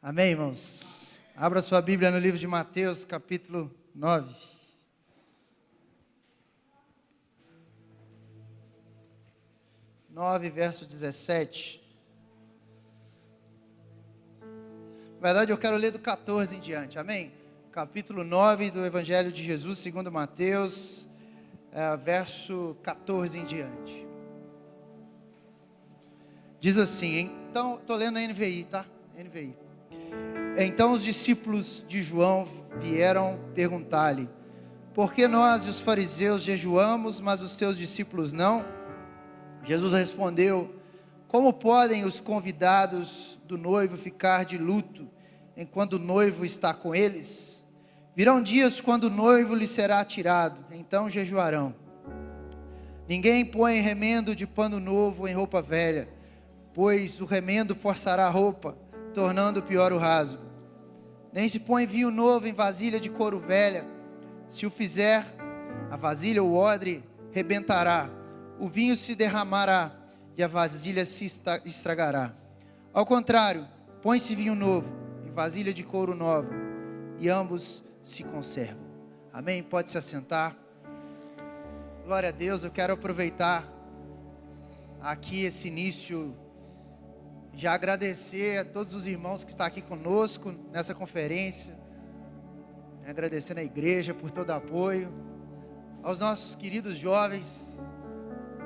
Amém, irmãos? Abra sua Bíblia no livro de Mateus, capítulo 9. Verso 17. Na verdade, eu quero ler do 14 em diante, amém? Capítulo 9 do Evangelho de Jesus, segundo Mateus, verso 14 em diante. Diz assim, então, estou lendo a NVI, tá? NVI. Então os discípulos de João vieram perguntar-lhe: por que nós e os fariseus jejuamos, mas os teus discípulos não? Jesus respondeu: como podem os convidados do noivo ficar de luto, enquanto o noivo está com eles? Virão dias quando o noivo lhe será tirado, então jejuarão. Ninguém põe remendo de pano novo em roupa velha, pois o remendo forçará a roupa, tornando pior o rasgo. Nem se põe vinho novo em vasilha de couro velha. Se o fizer, a vasilha ou o odre rebentará, o vinho se derramará e a vasilha se estragará. Ao contrário, põe-se vinho novo em vasilha de couro nova, e ambos se conservam. Amém? Pode se assentar. Glória a Deus. Eu quero aproveitar aqui esse início, já agradecer a todos os irmãos que estão aqui conosco nessa conferência, agradecendo a igreja por todo o apoio, aos nossos queridos jovens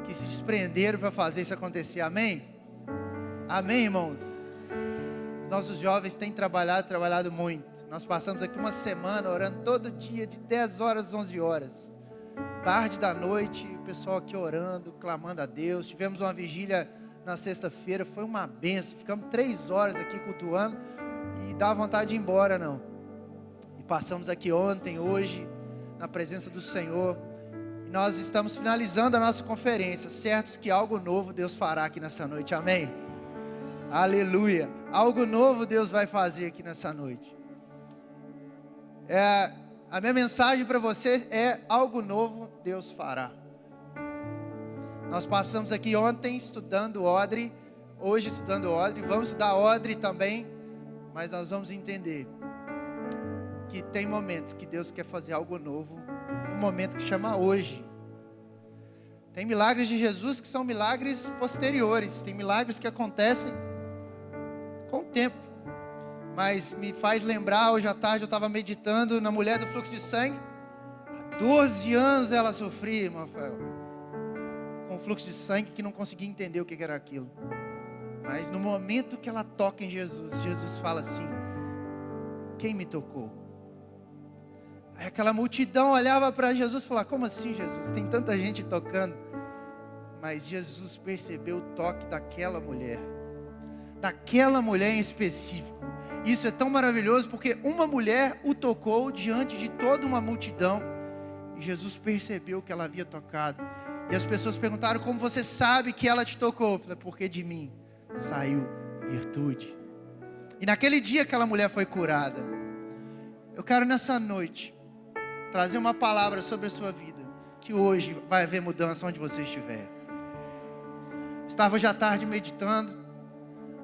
que se desprenderam para fazer isso acontecer, amém? Amém, irmãos? Os nossos jovens têm trabalhado muito. Nós passamos aqui uma semana orando todo dia, de 10 horas às 11 horas, tarde da noite, o pessoal aqui orando, clamando a Deus. Tivemos uma vigília na sexta-feira, foi uma benção. Ficamos 3 horas aqui cultuando e dá vontade de ir embora, não. E passamos aqui ontem, hoje, na presença do Senhor. E nós estamos finalizando a nossa conferência, certos que algo novo Deus fará aqui nessa noite, amém? Aleluia! Algo novo Deus vai fazer aqui nessa noite. A minha mensagem para vocês é: algo novo Deus fará. Nós passamos aqui ontem estudando Odre, hoje estudando Odre, vamos estudar Odre também, mas nós vamos entender que tem momentos que Deus quer fazer algo novo, um momento que chama hoje. Tem milagres de Jesus que são milagres posteriores, tem milagres que acontecem com o tempo, mas me faz lembrar, hoje à tarde eu estava meditando na mulher do fluxo de sangue. Há 12 anos ela sofria, irmão Rafael, com fluxo de sangue, que não conseguia entender o que era aquilo. Mas no momento que ela toca em Jesus, Jesus fala assim: quem me tocou? Aí aquela multidão olhava para Jesus e falava: como assim, Jesus? Tem tanta gente tocando. Mas Jesus percebeu o toque daquela mulher em específico. Isso é tão maravilhoso, porque uma mulher o tocou diante de toda uma multidão, e Jesus percebeu que ela havia tocado. E as pessoas perguntaram: como você sabe que ela te tocou? Eu falei: porque de mim saiu virtude. E naquele dia aquela mulher foi curada. Eu quero nessa noite trazer uma palavra sobre a sua vida, que hoje vai haver mudança onde você estiver. Estava hoje à tarde meditando.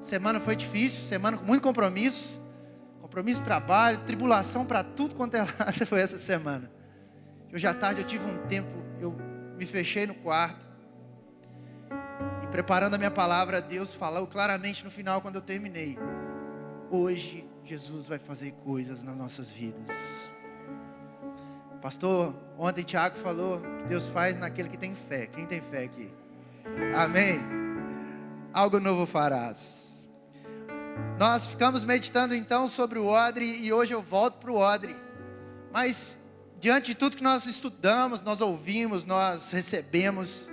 Semana foi difícil, semana com muito compromisso de trabalho, tribulação para tudo quanto é lado. Foi essa semana. Hoje à tarde eu tive um tempo, eu me fechei no quarto e, preparando a minha palavra, Deus falou claramente no final, quando eu terminei: hoje Jesus vai fazer coisas nas nossas vidas. Pastor, ontem Tiago falou que Deus faz naquele que tem fé. Quem tem fé aqui? Amém? Algo novo farás. Nós ficamos meditando então sobre o Odre, e hoje eu volto para o Odre. Mas diante de tudo que nós estudamos, nós ouvimos, nós recebemos,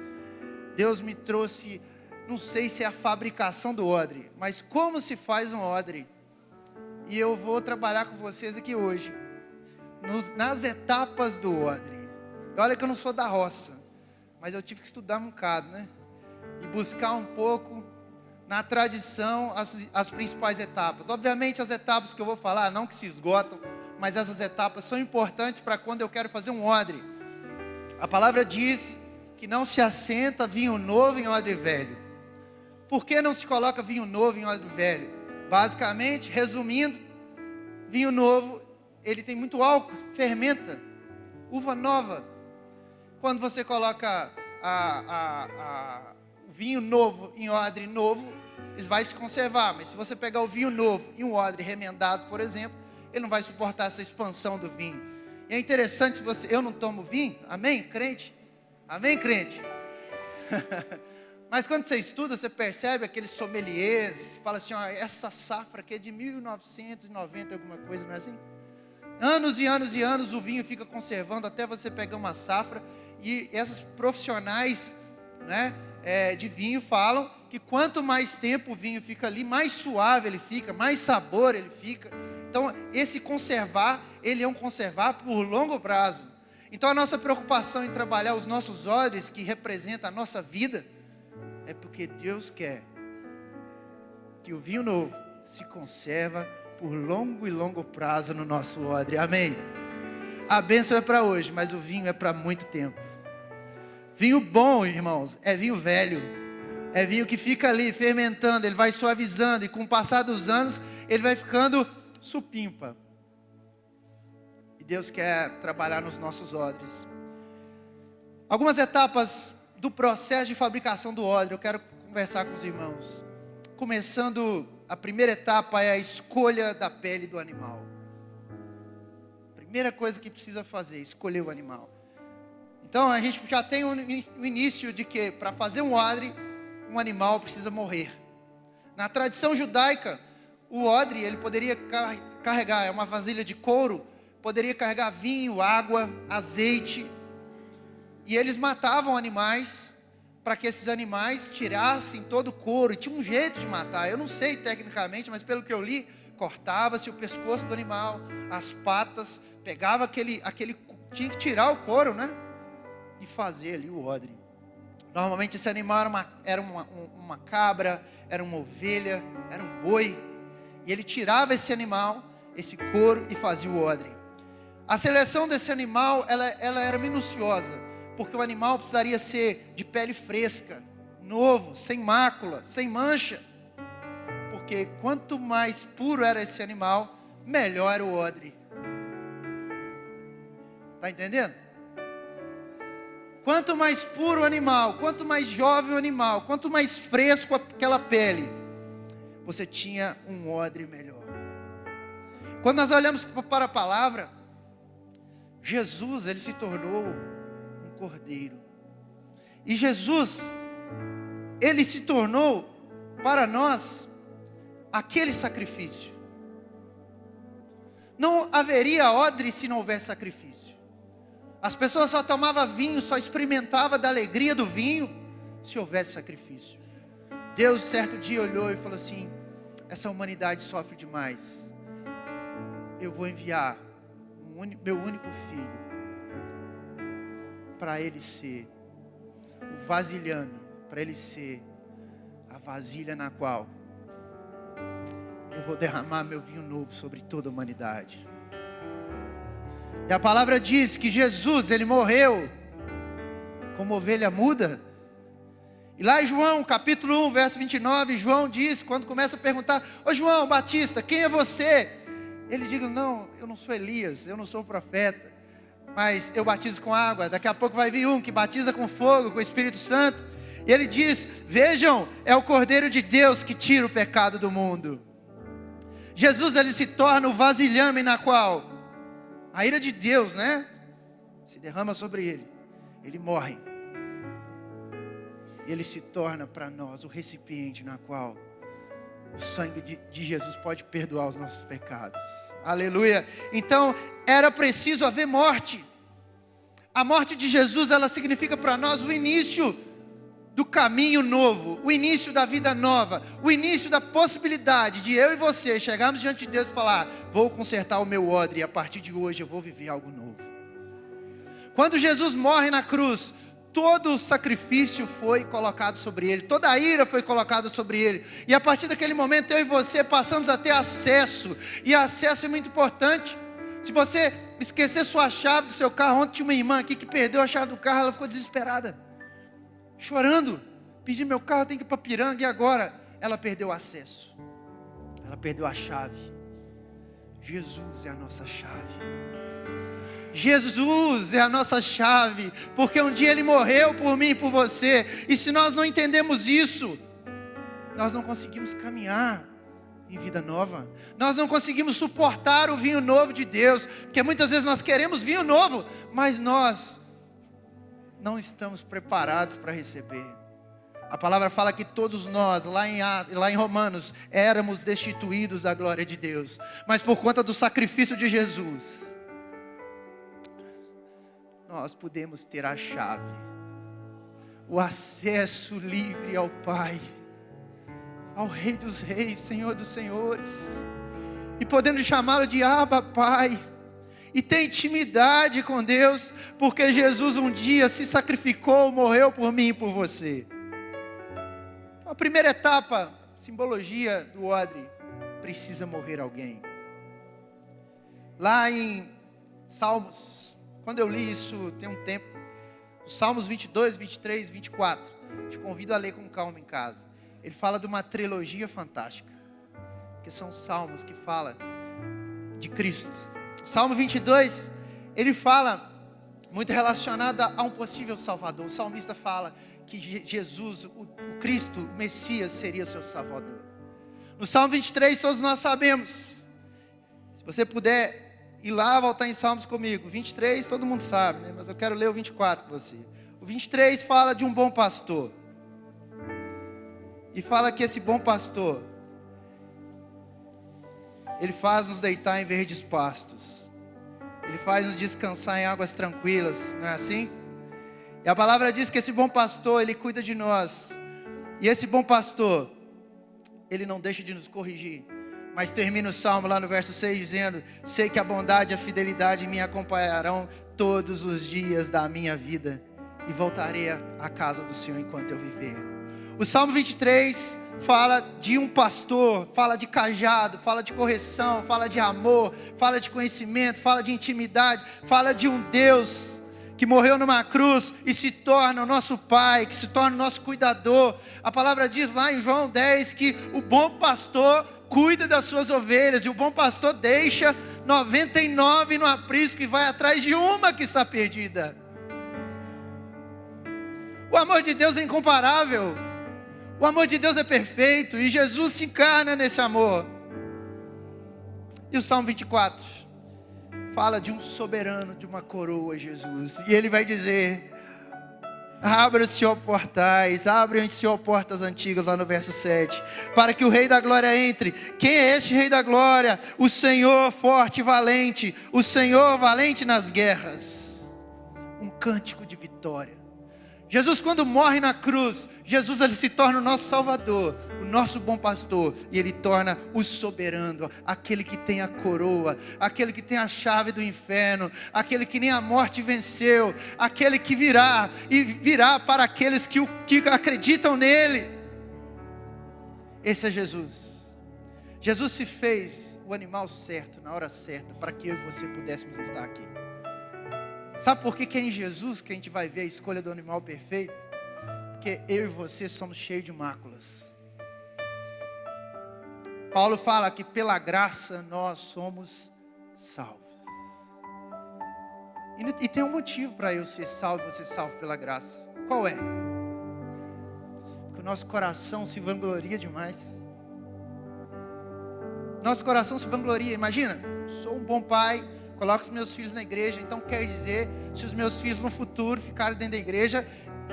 Deus me trouxe, não sei se é a fabricação do odre, mas como se faz um odre. E eu vou trabalhar com vocês aqui hoje, nas etapas do odre. Olha que eu não sou da roça, mas eu tive que estudar um bocado, né? E buscar um pouco na tradição as principais etapas. Obviamente as etapas que eu vou falar, não que se esgotam, mas essas etapas são importantes para quando eu quero fazer um odre. A palavra diz que não se assenta vinho novo em odre velho. Por que não se coloca vinho novo em odre velho? Basicamente, resumindo, vinho novo, ele tem muito álcool, fermenta. Uva nova. Quando você coloca o vinho novo em odre novo, ele vai se conservar. Mas se você pegar o vinho novo em um odre remendado, por exemplo, ele não vai suportar essa expansão do vinho. E é interessante, se você, eu não tomo vinho, amém, crente? Amém, crente? Mas quando você estuda, você percebe aqueles sommeliers, fala assim, ó, essa safra aqui é de 1990, alguma coisa, não é assim? Anos e anos e anos o vinho fica conservando até você pegar uma safra. E esses profissionais, né, de vinho falam que quanto mais tempo o vinho fica ali, mais suave ele fica, mais sabor ele fica. Então esse conservar, ele é um conservar por longo prazo. Então a nossa preocupação em trabalhar os nossos odres, que representam a nossa vida, é porque Deus quer que o vinho novo se conserva por longo prazo no nosso odre, amém? A bênção é para hoje, mas o vinho é para muito tempo. Vinho bom, irmãos, é vinho velho, é vinho que fica ali fermentando, ele vai suavizando, e com o passar dos anos, ele vai ficando supimpa. E Deus quer trabalhar nos nossos odres. Algumas etapas do processo de fabricação do odre, eu quero conversar com os irmãos. Começando, a primeira etapa é a escolha da pele do animal. Primeira coisa que precisa fazer, escolher o animal. Então a gente já tem o início de que para fazer um odre, um animal precisa morrer. Na tradição judaica, o odre, ele poderia carregar, é uma vasilha de couro, poderia carregar vinho, água, azeite. E eles matavam animais para que esses animais tirassem todo o couro. E tinha um jeito de matar, eu não sei tecnicamente, mas pelo que eu li, cortava-se o pescoço do animal, as patas, pegava aquele tinha que tirar o couro, né? E fazer ali o odre. Normalmente esse animal era uma cabra, era uma ovelha, era um boi. E ele tirava esse animal, esse couro, e fazia o odre. A seleção desse animal, ela era minuciosa, porque o animal precisaria ser de pele fresca, novo, sem mácula, sem mancha. Porque quanto mais puro era esse animal, melhor era o odre. Está entendendo? Quanto mais puro o animal, quanto mais jovem o animal, quanto mais fresco aquela pele, você tinha um odre melhor. Quando nós olhamos para a palavra, Jesus, ele se tornou um cordeiro. E Jesus, ele se tornou para nós aquele sacrifício. Não haveria odre se não houvesse sacrifício. As pessoas só tomavam vinho, só experimentavam da alegria do vinho se houvesse sacrifício. Deus certo dia olhou e falou assim: essa humanidade sofre demais. Eu vou enviar meu único filho para ele ser o vasilhame, para ele ser a vasilha na qual eu vou derramar meu vinho novo sobre toda a humanidade. E a palavra diz que Jesus, ele morreu como ovelha muda. E lá em João, capítulo 1, verso 29, João diz, quando começa a perguntar: ô João Batista, quem é você? Ele diz: não, eu não sou Elias, eu não sou profeta, mas eu batizo com água. Daqui a pouco vai vir um que batiza com fogo, com o Espírito Santo. E ele diz: vejam, é o Cordeiro de Deus que tira o pecado do mundo. Jesus, ele se torna o vasilhame na qual a ira de Deus, né, se derrama sobre ele. Ele morre. E ele se torna para nós o recipiente na qual o sangue de Jesus pode perdoar os nossos pecados. Aleluia. Então era preciso haver morte. A morte de Jesus, ela significa para nós o início do caminho novo, o início da vida nova, o início da possibilidade de eu e você chegarmos diante de Deus e falar: vou consertar o meu odre e a partir de hoje eu vou viver algo novo. Quando Jesus morre na cruz, todo o sacrifício foi colocado sobre ele, toda a ira foi colocada sobre ele, e a partir daquele momento eu e você passamos a ter acesso, e acesso é muito importante. Se você esquecer sua chave do seu carro, ontem tinha uma irmã aqui que perdeu a chave do carro, ela ficou desesperada, chorando, pedi meu carro, tem que ir para Piranga, e agora ela perdeu o acesso. Ela perdeu a chave. Jesus é a nossa chave. Jesus é a nossa chave, porque um dia Ele morreu por mim e por você. E se nós não entendemos isso, nós não conseguimos caminhar em vida nova. Nós não conseguimos suportar o vinho novo de Deus, porque muitas vezes nós queremos vinho novo, mas nós não estamos preparados para receber. A palavra fala que todos nós, lá em Romanos, éramos destituídos da glória de Deus. Mas por conta do sacrifício de Jesus, nós podemos ter a chave, o acesso livre ao Pai, ao Rei dos Reis, Senhor dos Senhores, e podendo chamá-lo de Abba, Pai, e ter intimidade com Deus, porque Jesus um dia se sacrificou, morreu por mim e por você. A primeira etapa, simbologia do odre, precisa morrer alguém. Lá em Salmos, quando eu li isso tem um tempo, os Salmos 22, 23, 24, te convido a ler com calma em casa. Ele fala de uma trilogia fantástica, que são salmos que falam de Cristo. Salmo 22, ele fala muito relacionado a um possível Salvador. O salmista fala que Jesus, o Cristo, o Messias, seria seu Salvador. No Salmo 23, todos nós sabemos. Se você puder ir lá, voltar em Salmos comigo. 23, todo mundo sabe, né? Mas eu quero ler o 24 com você. O 23 fala de um bom pastor. E fala que esse bom pastor, ele faz nos deitar em verdes pastos. Ele faz nos descansar em águas tranquilas, não é assim? E a palavra diz que esse bom pastor, ele cuida de nós. E esse bom pastor, ele não deixa de nos corrigir. Mas termina o salmo lá no verso 6 dizendo: sei que a bondade e a fidelidade me acompanharão todos os dias da minha vida, e voltarei à casa do Senhor enquanto eu viver. O Salmo 23 fala de um pastor, fala de cajado, fala de correção, fala de amor, fala de conhecimento, fala de intimidade, fala de um Deus que morreu numa cruz e se torna o nosso Pai, que se torna o nosso cuidador. A palavra diz lá em João 10 que o bom pastor cuida das suas ovelhas, e o bom pastor deixa 99 no aprisco e vai atrás de uma que está perdida. O amor de Deus é incomparável. O amor de Deus é perfeito, e Jesus se encarna nesse amor. E o Salmo 24 fala de um soberano, de uma coroa, Jesus. E ele vai dizer: abra-se, ó portais, abrem-se, ó portas antigas, lá no verso 7, para que o Rei da Glória entre. Quem é este Rei da Glória? O Senhor forte e valente, o Senhor valente nas guerras. Um cântico de vitória. Jesus, quando morre na cruz, Jesus, ele se torna o nosso Salvador, o nosso bom pastor, e ele torna o soberano, aquele que tem a coroa, aquele que tem a chave do inferno, aquele que nem a morte venceu, aquele que virá, e virá para aqueles que acreditam nele. Esse é Jesus. Jesus se fez o animal certo, na hora certa, para que eu e você pudéssemos estar aqui. Sabe por que é em Jesus que a gente vai ver a escolha do animal perfeito? Porque eu e você somos cheios de máculas. Paulo fala que pela graça nós somos salvos. E tem um motivo para eu ser salvo e você salvo pela graça. Qual é? Porque o nosso coração se vangloria demais. Nosso coração se vangloria. Imagina, sou um bom pai, coloco os meus filhos na igreja, então quer dizer, se os meus filhos no futuro ficarem dentro da igreja,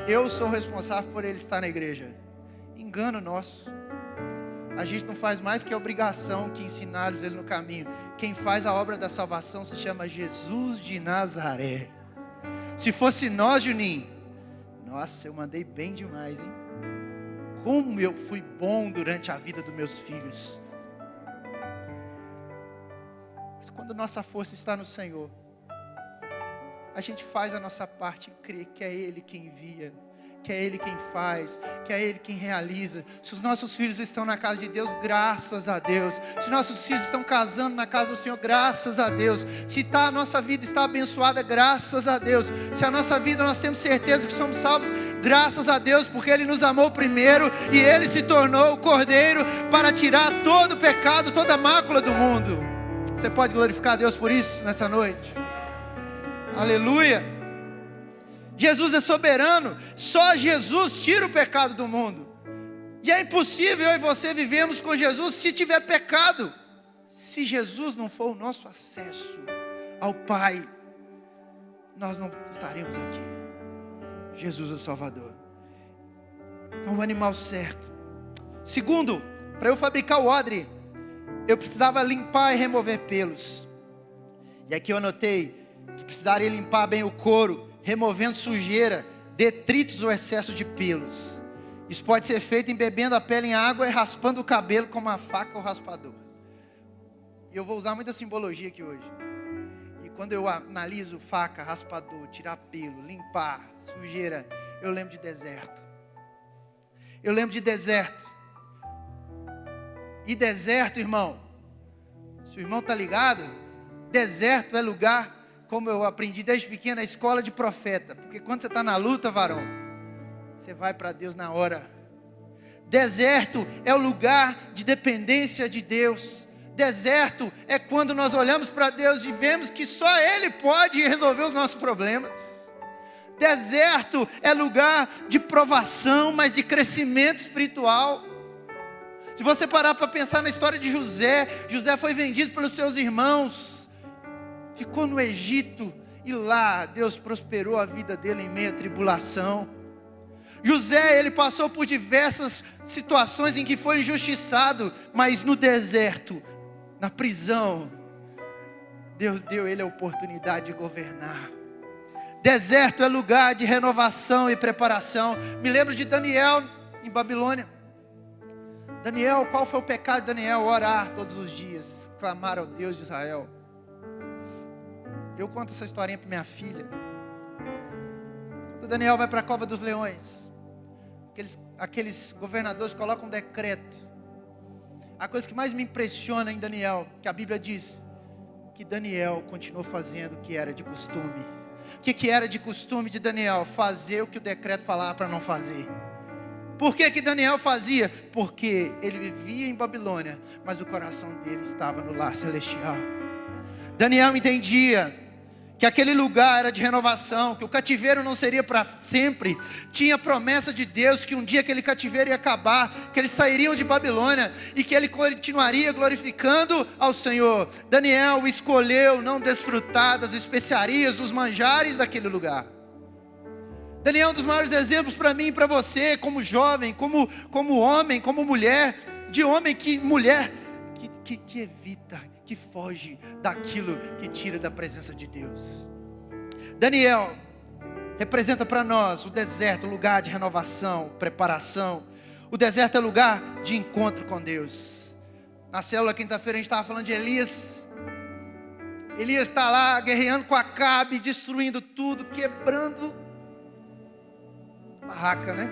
eu sou responsável por eles estar na igreja. Engano nosso. A gente não faz mais que a obrigação que ensinar-lhes ele no caminho. Quem faz a obra da salvação se chama Jesus de Nazaré. Se fosse nós, Juninho, nossa, eu mandei bem demais, hein? Como eu fui bom durante a vida dos meus filhos. Mas quando nossa força está no Senhor, a gente faz a nossa parte e crê que é Ele quem envia, que é Ele quem faz, que é Ele quem realiza. Se os nossos filhos estão na casa de Deus, graças a Deus. Se nossos filhos estão casando na casa do Senhor, graças a Deus. Se a nossa vida está abençoada, graças a Deus. Se a nossa vida nós temos certeza que somos salvos, graças a Deus, porque Ele nos amou primeiro e Ele se tornou o Cordeiro para tirar todo o pecado, toda a mácula do mundo. Você pode glorificar a Deus por isso nessa noite? Aleluia! Jesus é soberano, só Jesus tira o pecado do mundo. E é impossível eu e você vivemos com Jesus se tiver pecado. Se Jesus não for o nosso acesso ao Pai, nós não estaremos aqui. Jesus é o Salvador. Então o animal certo. Segundo, para eu fabricar o odre, eu precisava limpar e remover pelos. E aqui eu anotei que precisaria limpar bem o couro, removendo sujeira, detritos ou excesso de pelos. Isso pode ser feito embebendo a pele em água e raspando o cabelo com uma faca ou raspador. Eu vou usar muita simbologia aqui hoje. E quando eu analiso faca, raspador, tirar pelo, limpar, sujeira, eu lembro de deserto. Eu lembro de deserto. E deserto, irmão, se o irmão está ligado, deserto é lugar, como eu aprendi desde pequeno, na escola de profeta. Porque quando você está na luta, varão, você vai para Deus na hora. Deserto é o lugar de dependência de Deus. Deserto é quando nós olhamos para Deus e vemos que só Ele pode resolver os nossos problemas. Deserto é lugar de provação, mas de crescimento espiritual. Se você parar para pensar na história de José, José foi vendido pelos seus irmãos, ficou no Egito, e lá Deus prosperou a vida dele em meio à tribulação. José, ele passou por diversas situações em que foi injustiçado, mas no deserto, na prisão, Deus deu ele a oportunidade de governar. Deserto é lugar de renovação e preparação. Me lembro de Daniel em Babilônia. Daniel, qual foi o pecado de Daniel? Orar todos os dias, clamar ao Deus de Israel. Eu conto essa historinha para minha filha. Quando Daniel vai para a cova dos leões, aqueles governadores colocam um decreto. A coisa que mais me impressiona em Daniel, que a Bíblia diz, que Daniel continuou fazendo o que era de costume. O que era de costume de Daniel? Fazer o que o decreto falava para não fazer. Por que Daniel fazia? Porque ele vivia em Babilônia, mas o coração dele estava no lar celestial. Daniel entendia que aquele lugar era de renovação, que o cativeiro não seria para sempre. Tinha promessa de Deus que um dia aquele cativeiro ia acabar, que eles sairiam de Babilônia e que ele continuaria glorificando ao Senhor. Daniel escolheu não desfrutar das especiarias, dos manjares daquele lugar. Daniel é um dos maiores exemplos para mim e para você, como jovem, como homem, como mulher, mulher que evita, que foge daquilo que tira da presença de Deus. Daniel representa para nós o deserto, lugar de renovação, preparação. O deserto é lugar de encontro com Deus. Na célula quinta-feira a gente estava falando de Elias. Elias está lá guerreando com Acabe, destruindo tudo, quebrando barraca, né?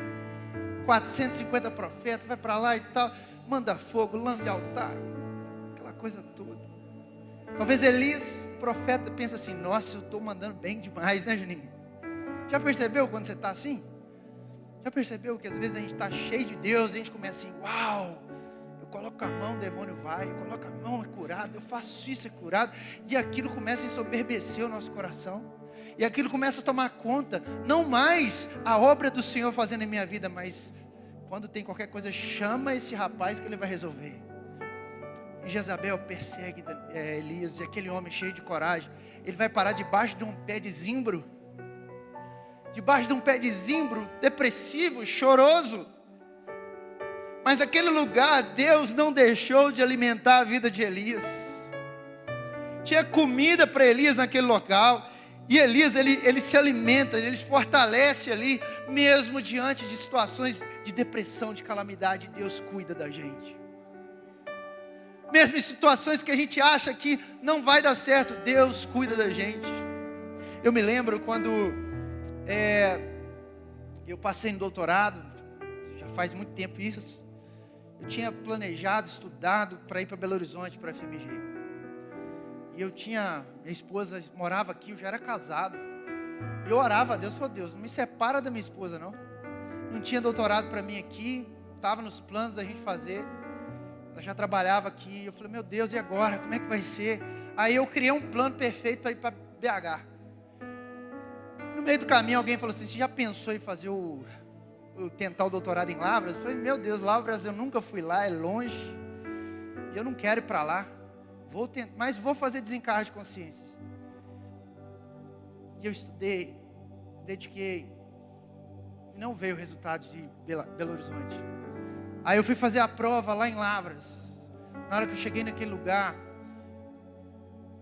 450 profetas, vai para lá e tal, manda fogo, lambe altar, aquela coisa toda. Talvez Elias, profeta, pensa assim: nossa, eu estou mandando bem demais, né, Juninho? Já percebeu quando você está assim? Já percebeu que às vezes a gente está cheio de Deus, a gente começa assim: uau, eu coloco a mão, o demônio vai, eu coloco a mão, é curado, eu faço isso, é curado, e aquilo começa a ensoberbecer o nosso coração, e aquilo começa a tomar conta, não mais a obra do Senhor fazendo em minha vida, mas quando tem qualquer coisa, chama esse rapaz que ele vai resolver. E Jezabel persegue Elias, e aquele homem cheio de coragem, ele vai parar debaixo de um pé de zimbro, depressivo, choroso. Mas naquele lugar, Deus não deixou de alimentar a vida de Elias. Tinha comida para Elias naquele local, e Elias, ele se alimenta, ele se fortalece ali, mesmo diante de situações de depressão, de calamidade. Deus cuida da gente. Mesmo em situações que a gente acha que não vai dar certo, Deus cuida da gente. Eu me lembro quando Eu passei no doutorado, já faz muito tempo isso. Eu tinha planejado, estudado para ir para Belo Horizonte, para a FMG. E minha esposa morava aqui, eu já era casado. Eu orava a Deus, falou: Deus, não me separa da minha esposa, não. Não tinha doutorado para mim aqui, estava nos planos da gente fazer. Ela já trabalhava aqui. Eu falei: meu Deus, e agora? Como é que vai ser? Aí eu criei um plano perfeito para ir para BH. No meio do caminho alguém falou assim: você já pensou em fazer tentar o doutorado em Lavras? Eu falei: meu Deus, Lavras eu nunca fui lá, é longe. E eu não quero ir para lá. Vou tentar, mas vou fazer desencargo de consciência. E eu estudei, dediquei. E não veio o resultado de Belo Horizonte. Aí eu fui fazer a prova lá em Lavras. Na hora que eu cheguei naquele lugar,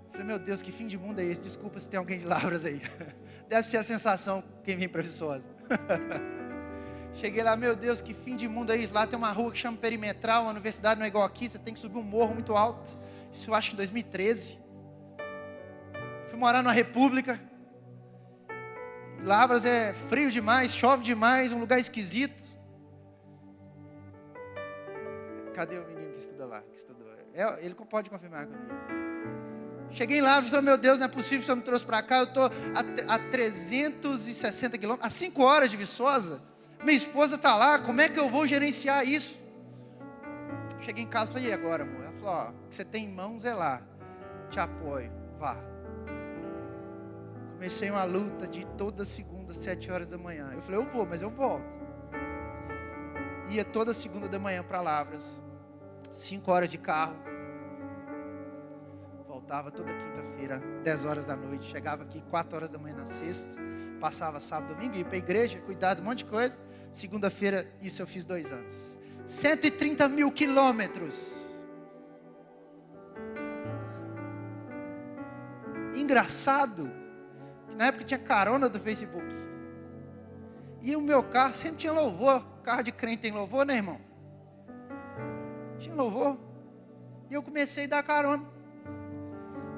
eu falei: meu Deus, que fim de mundo é esse? Desculpa se tem alguém de Lavras aí. Deve ser a sensação quem vem para Viçosa. Cheguei lá: meu Deus, que fim de mundo é isso? Lá tem uma rua que chama Perimetral, a universidade não é igual aqui, você tem que subir um morro muito alto. Isso eu acho que em 2013. Fui morar numa república. Lavras é frio demais, chove demais, um lugar esquisito. Cadê o menino que estuda lá? Que estudou? Ele pode confirmar comigo. Cheguei em Lavras e falei: meu Deus, não é possível que o senhor me trouxe para cá. Eu estou a 360 quilômetros, a 5 horas de Viçosa. Minha esposa está lá, como é que eu vou gerenciar isso? Cheguei em casa e falei: e agora, amor? Ela falou: ó, o que você tem em mãos é lá. Te apoio, vá. Comecei uma luta de toda segunda, 7 horas da manhã. Eu falei: eu vou, mas eu volto. Ia toda segunda da manhã para Lavras. 5 horas de carro. Voltava toda quinta-feira, 10 horas da noite. Chegava aqui 4 horas da manhã na sexta. Passava sábado, domingo, ia para a igreja, cuidar de um monte de coisa. Segunda-feira, isso eu fiz 2 anos. 130 mil quilômetros. Engraçado, que na época tinha carona do Facebook. E o meu carro sempre tinha louvor. Carro de crente tem louvor, né, irmão? Tinha louvor. E eu comecei a dar carona.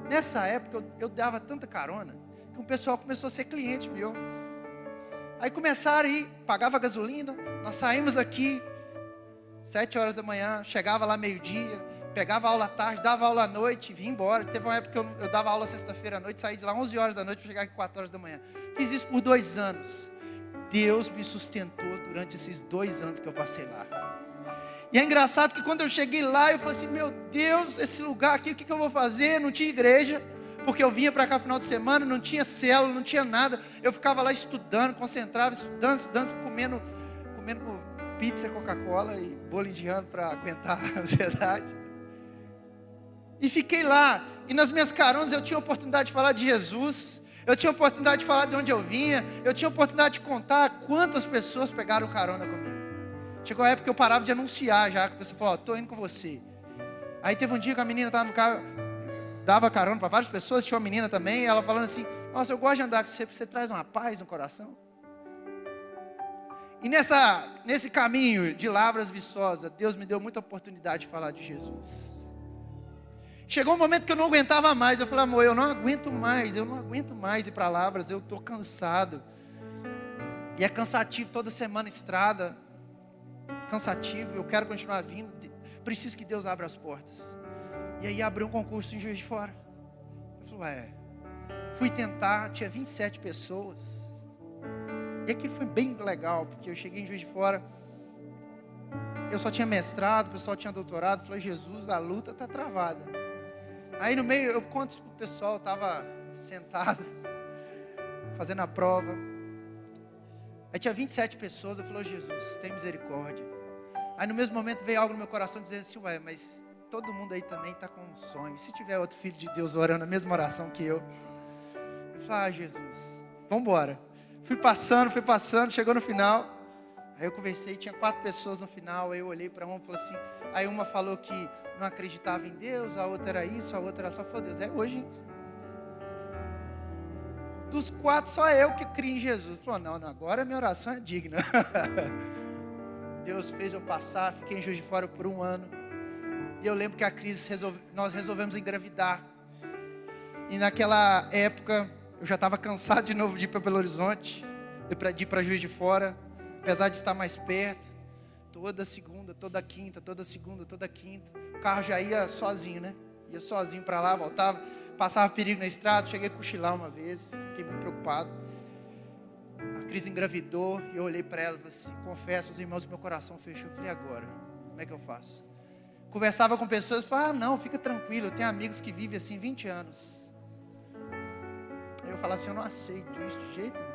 Nessa época eu dava tanta carona que o pessoal começou a ser cliente meu. Aí começaram a ir, pagava gasolina. Nós saímos aqui 7 horas da manhã, chegava lá meio-dia, pegava aula à tarde, dava aula à noite, vinha embora. Teve uma época que eu dava aula sexta-feira à noite, saí de lá 11 horas da noite para chegar aqui 4 horas da manhã. Fiz isso por 2 anos. Deus me sustentou durante esses 2 anos que eu passei lá. E é engraçado que quando eu cheguei lá, eu falei assim: meu Deus, esse lugar aqui, o que eu vou fazer? Não tinha igreja, porque eu vinha para cá no final de semana, não tinha célula, não tinha nada. Eu ficava lá estudando, concentrava, estudando, comendo pizza, Coca-Cola e bolo indiano para aguentar a ansiedade. E fiquei lá, e nas minhas caronas eu tinha a oportunidade de falar de Jesus, eu tinha a oportunidade de falar de onde eu vinha, eu tinha a oportunidade de contar quantas pessoas pegaram carona comigo. Chegou a época que eu parava de anunciar já, que a pessoa falou: ó, tô indo com você. Aí teve um dia que a menina estava no carro, dava carona para várias pessoas, tinha uma menina também, ela falando assim: nossa, eu gosto de andar com você, porque você traz uma paz no coração. E nesse caminho de Lavras Viçosa, Deus me deu muita oportunidade de falar de Jesus. Chegou um momento que eu não aguentava mais. Eu falei: amor, eu não aguento mais ir para Lavras, eu estou cansado. E é cansativo, toda semana estrada, cansativo, eu quero continuar vindo, preciso que Deus abra as portas. E aí abriu um concurso em Juiz de Fora. Eu falei: fui tentar, tinha 27 pessoas. E aquilo foi bem legal, porque eu cheguei em Juiz de Fora, eu só tinha mestrado, o pessoal tinha doutorado. Falei: Jesus, a luta está travada. Aí no meio, eu conto isso para o pessoal, eu estava sentado, fazendo a prova. Aí tinha 27 pessoas, eu falei: Jesus, tem misericórdia. Aí no mesmo momento veio algo no meu coração dizendo assim: mas todo mundo aí também está com um sonho. E se tiver outro filho de Deus orando a mesma oração que eu? Eu falei: Jesus, vamos embora. Fui passando, chegou no final. Aí eu conversei, tinha 4 pessoas no final. Aí eu olhei para uma e falei assim. Aí uma falou que não acreditava em Deus, a outra era isso, a outra era só. Falei: Deus, é hoje, hein? Dos 4, só eu que crio em Jesus. Falou: não, agora a minha oração é digna. Deus fez eu passar, fiquei em Juiz de Fora por 1 ano. E eu lembro que a crise, nós resolvemos engravidar. E naquela época, eu já estava cansado de novo de ir para Belo Horizonte, de ir para Juiz de Fora. apesar de estar mais perto, toda segunda, toda quinta, toda segunda, toda quinta, o carro já ia sozinho, né? Ia sozinho para lá, voltava, passava perigo na estrada, cheguei a cochilar uma vez, fiquei muito preocupado. A Cris engravidou, e eu olhei para ela e falei assim, confesso aos irmãos, meu coração fechou. Eu falei, agora, como é que eu faço? Conversava com pessoas e falava, não, fica tranquilo, eu tenho amigos que vivem assim 20 anos. Aí eu falava assim, eu não aceito isso de jeito nenhum.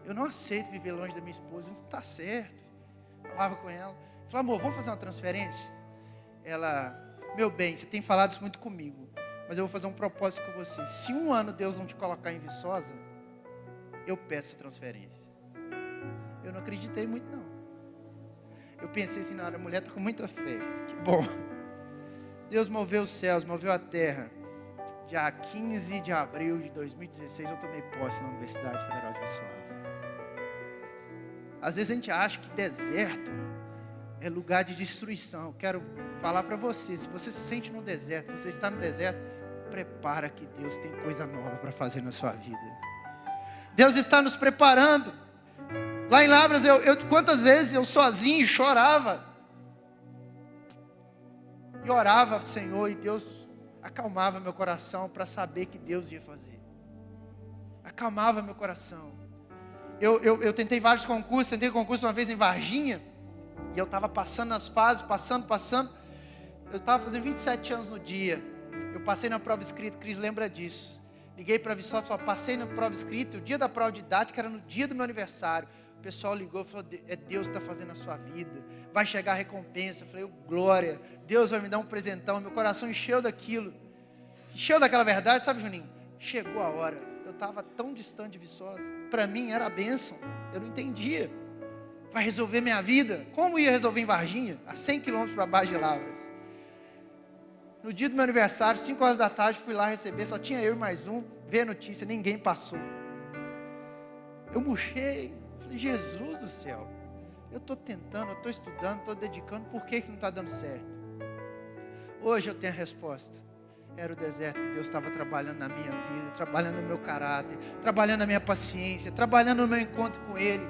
Eu não aceito viver longe da minha esposa, isso não está certo. Falava com ela, falava, amor, vamos fazer uma transferência? Ela, meu bem, você tem falado isso muito comigo, mas eu vou fazer um propósito com você. Se um ano Deus não te colocar em Viçosa, eu peço a transferência. Eu não acreditei muito não. Eu pensei assim, não, a mulher está com muita fé. Que bom. Deus moveu os céus, moveu a terra. Dia 15 de abril de 2016, eu tomei posse na Universidade Federal de Viçosa. Às vezes a gente acha que deserto é lugar de destruição. Quero falar para você, se você se sente no deserto, você está no deserto, prepara que Deus tem coisa nova para fazer na sua vida. Deus está nos preparando. Lá em Lavras, quantas vezes eu sozinho chorava e orava ao Senhor, e Deus acalmava meu coração para saber que Deus ia fazer. Acalmava meu coração. Eu tentei vários concursos, tentei concurso uma vez em Varginha, e eu estava passando nas fases, passando. Eu estava fazendo 27 anos no dia. Eu passei na prova escrita, Cris lembra disso. Liguei para a Viçosa e falei, passei na prova escrita, o dia da prova didática era no dia do meu aniversário. O pessoal ligou e falou, é Deus que está fazendo a sua vida, vai chegar a recompensa. Eu falei, glória, Deus vai me dar um presentão. Meu coração encheu daquilo, encheu daquela verdade, sabe, Juninho? Chegou a hora, eu estava tão distante de Viçosa, para mim era a bênção, eu não entendia. Vai resolver minha vida? Como ia resolver em Varginha, a 100 quilômetros para baixo de Lavras? No dia do meu aniversário, 5 horas da tarde, fui lá receber, só tinha eu e mais um, ver a notícia, ninguém passou. Eu murchei, falei, Jesus do céu, eu estou tentando, eu estou estudando, estou dedicando, por que não está dando certo? Hoje eu tenho a resposta. Era o deserto que Deus estava trabalhando na minha vida, trabalhando no meu caráter, trabalhando na minha paciência, trabalhando no meu encontro com Ele.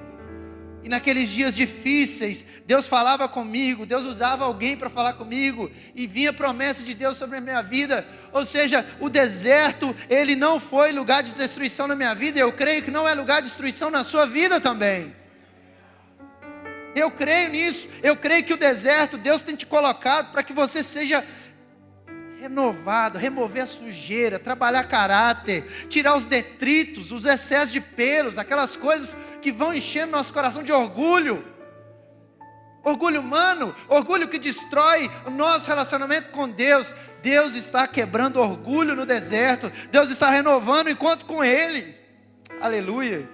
E naqueles dias difíceis, Deus falava comigo, Deus usava alguém para falar comigo, e vinha promessa de Deus sobre a minha vida. Ou seja, o deserto, ele não foi lugar de destruição na minha vida, eu creio que não é lugar de destruição na sua vida também. Eu creio nisso, eu creio que o deserto, Deus tem te colocado para que você seja renovado, remover a sujeira, trabalhar caráter, tirar os detritos, os excessos de pelos, aquelas coisas que vão enchendo nosso coração de orgulho humano, orgulho que destrói o nosso relacionamento com Deus. Deus está quebrando orgulho no deserto, Deus está renovando o encontro com Ele, aleluia.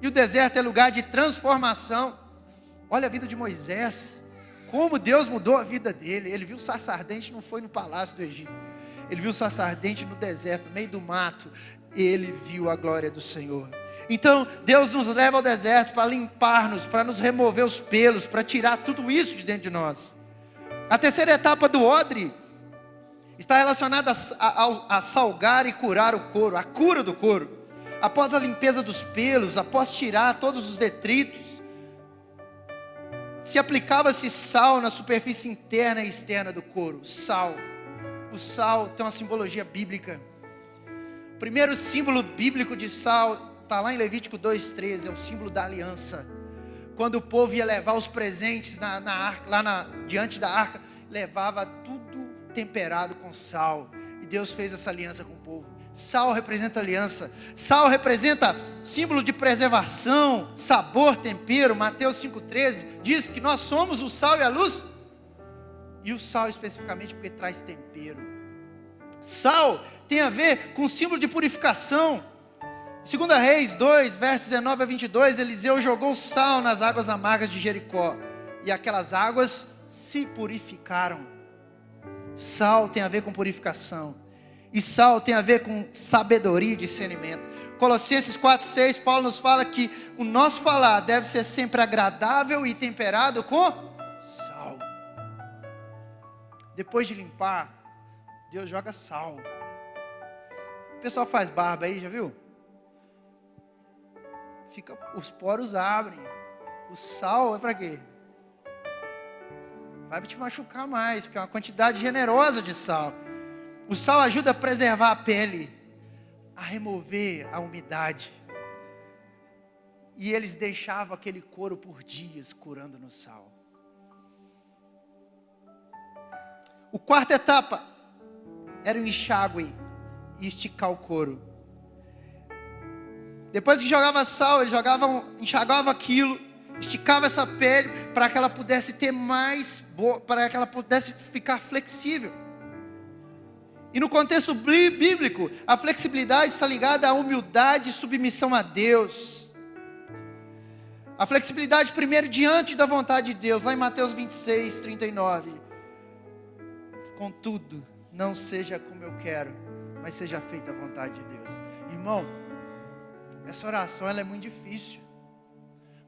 E o deserto é lugar de transformação. Olha a vida de Moisés, como Deus mudou a vida dele. Ele viu o sarça ardente, não foi no palácio do Egito, ele viu o sarça ardente no deserto, no meio do mato, ele viu a glória do Senhor. Então Deus nos leva ao deserto para limpar-nos, para nos remover os pelos, para tirar tudo isso de dentro de nós. A terceira etapa do odre está relacionada a salgar e curar o couro, a cura do couro. Após a limpeza dos pelos, após tirar todos os detritos, se aplicava-se sal na superfície interna e externa do couro. Sal. O sal tem uma simbologia bíblica. O primeiro símbolo bíblico de sal está lá em Levítico 2,13, é o símbolo da aliança. Quando o povo ia levar os presentes diante da arca, levava tudo temperado com sal. E Deus fez essa aliança com o povo. Sal representa aliança, sal representa símbolo de preservação, sabor, tempero. Mateus 5,13 diz que nós somos o sal e a luz, e o sal especificamente porque traz tempero. Sal tem a ver com símbolo de purificação. 2 Reis 2, versos 19 a 22, Eliseu jogou sal nas águas amargas de Jericó, e aquelas águas se purificaram. Sal tem a ver com purificação. E sal tem a ver com sabedoria e discernimento. Colossenses 4,6, Paulo nos fala que o nosso falar deve ser sempre agradável e temperado com sal. Depois de limpar, Deus joga sal. O pessoal faz barba aí, já viu? os poros abrem. O sal é para quê? Vai te machucar mais, porque é uma quantidade generosa de sal. O sal ajuda a preservar a pele, a remover a umidade. E eles deixavam aquele couro por dias curando no sal. O quarta etapa era o enxágue e esticar o couro. Depois que jogava sal, eles enxagavam aquilo, esticava essa pele para que ela pudesse ter para que ela pudesse ficar flexível. E no contexto bíblico, a flexibilidade está ligada à humildade e submissão a Deus. A flexibilidade primeiro diante da vontade de Deus, lá em Mateus 26, 39. Contudo, não seja como eu quero, mas seja feita a vontade de Deus. Irmão, essa oração ela é muito difícil.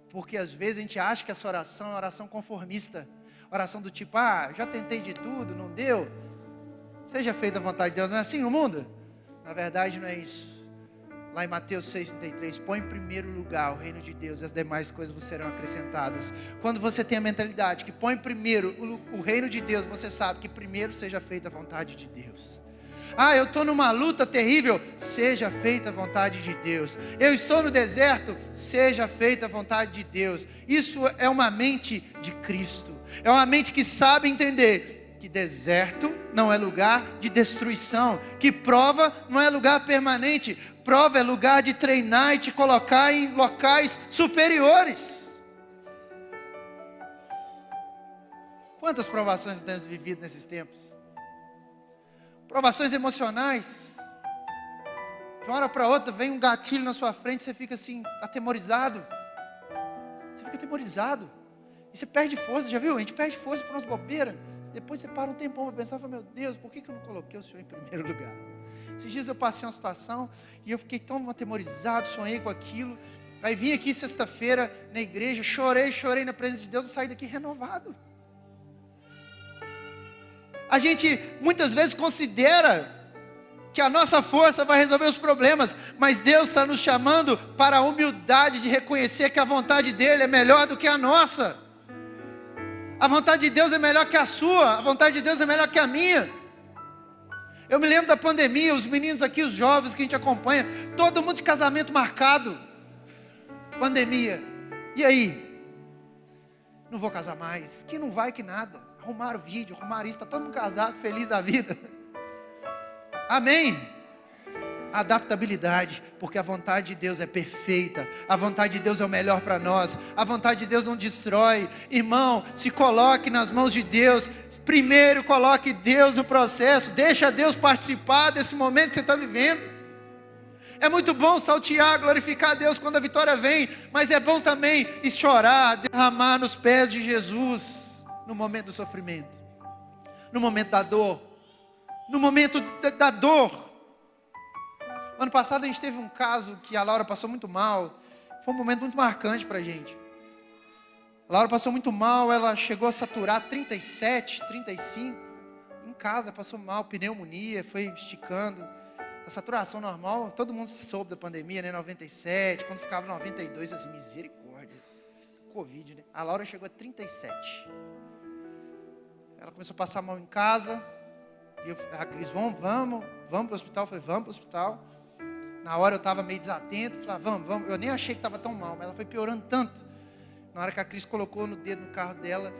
Porque às vezes a gente acha que essa oração é uma oração conformista. Oração do tipo, já tentei de tudo, não deu. Seja feita a vontade de Deus. Não é assim no mundo? Na verdade não é isso. Lá em Mateus 6,33, põe em primeiro lugar o reino de Deus e as demais coisas vos serão acrescentadas. Quando você tem a mentalidade que põe primeiro o reino de Deus, você sabe que primeiro seja feita a vontade de Deus. Eu estou numa luta terrível, seja feita a vontade de Deus. Eu estou no deserto, seja feita a vontade de Deus. Isso é uma mente de Cristo. É uma mente que sabe entender que deserto não é lugar de destruição, que prova não é lugar permanente, prova é lugar de treinar e te colocar em locais superiores. Quantas provações temos vivido nesses tempos? Provações emocionais. De uma hora para outra vem um gatilho na sua frente, você fica assim, atemorizado. Você fica atemorizado. E você perde força, já viu? A gente perde força por umas bobeiras. Depois você para um tempão para pensar, meu Deus, por que eu não coloquei o Senhor em primeiro lugar? Esses dias eu passei uma situação e eu fiquei tão atemorizado, sonhei com aquilo. Aí vim aqui sexta-feira na igreja, chorei na presença de Deus e saí daqui renovado. A gente muitas vezes considera que a nossa força vai resolver os problemas, mas Deus está nos chamando para a humildade de reconhecer que a vontade dEle é melhor do que a nossa. A vontade de Deus é melhor que a sua, a vontade de Deus é melhor que a minha. Eu me lembro da pandemia, os meninos aqui, os jovens que a gente acompanha, todo mundo de casamento marcado. Pandemia. E aí? Não vou casar mais. Que não vai que nada. Arrumaram o vídeo, arrumaram isso, está todo mundo casado, feliz da vida. Amém? Adaptabilidade, porque a vontade de Deus é perfeita, a vontade de Deus é o melhor para nós, a vontade de Deus não destrói. Irmão, se coloque nas mãos de Deus, primeiro coloque Deus no processo, deixa Deus participar desse momento que você está vivendo. É muito bom saltear, glorificar a Deus quando a vitória vem, mas é bom também chorar, derramar nos pés de Jesus. No momento do sofrimento, no momento da dor, no momento da dor. Ano passado a gente teve um caso que a Laura passou muito mal. Foi um momento muito marcante para a gente. A Laura passou muito mal, ela chegou a saturar 37, 35. Em casa passou mal, pneumonia, foi esticando. A saturação normal, todo mundo soube da pandemia, né? 97, quando ficava 92, assim, misericórdia. Covid, né? A Laura chegou a 37. Ela começou a passar mal em casa. E a Cris, vamos para o hospital. Eu falei, vamos para o hospital. Na hora eu estava meio desatento. Falei, vamos. Eu nem achei que estava tão mal, mas ela foi piorando tanto. Na hora que a Cris colocou no dedo no carro dela,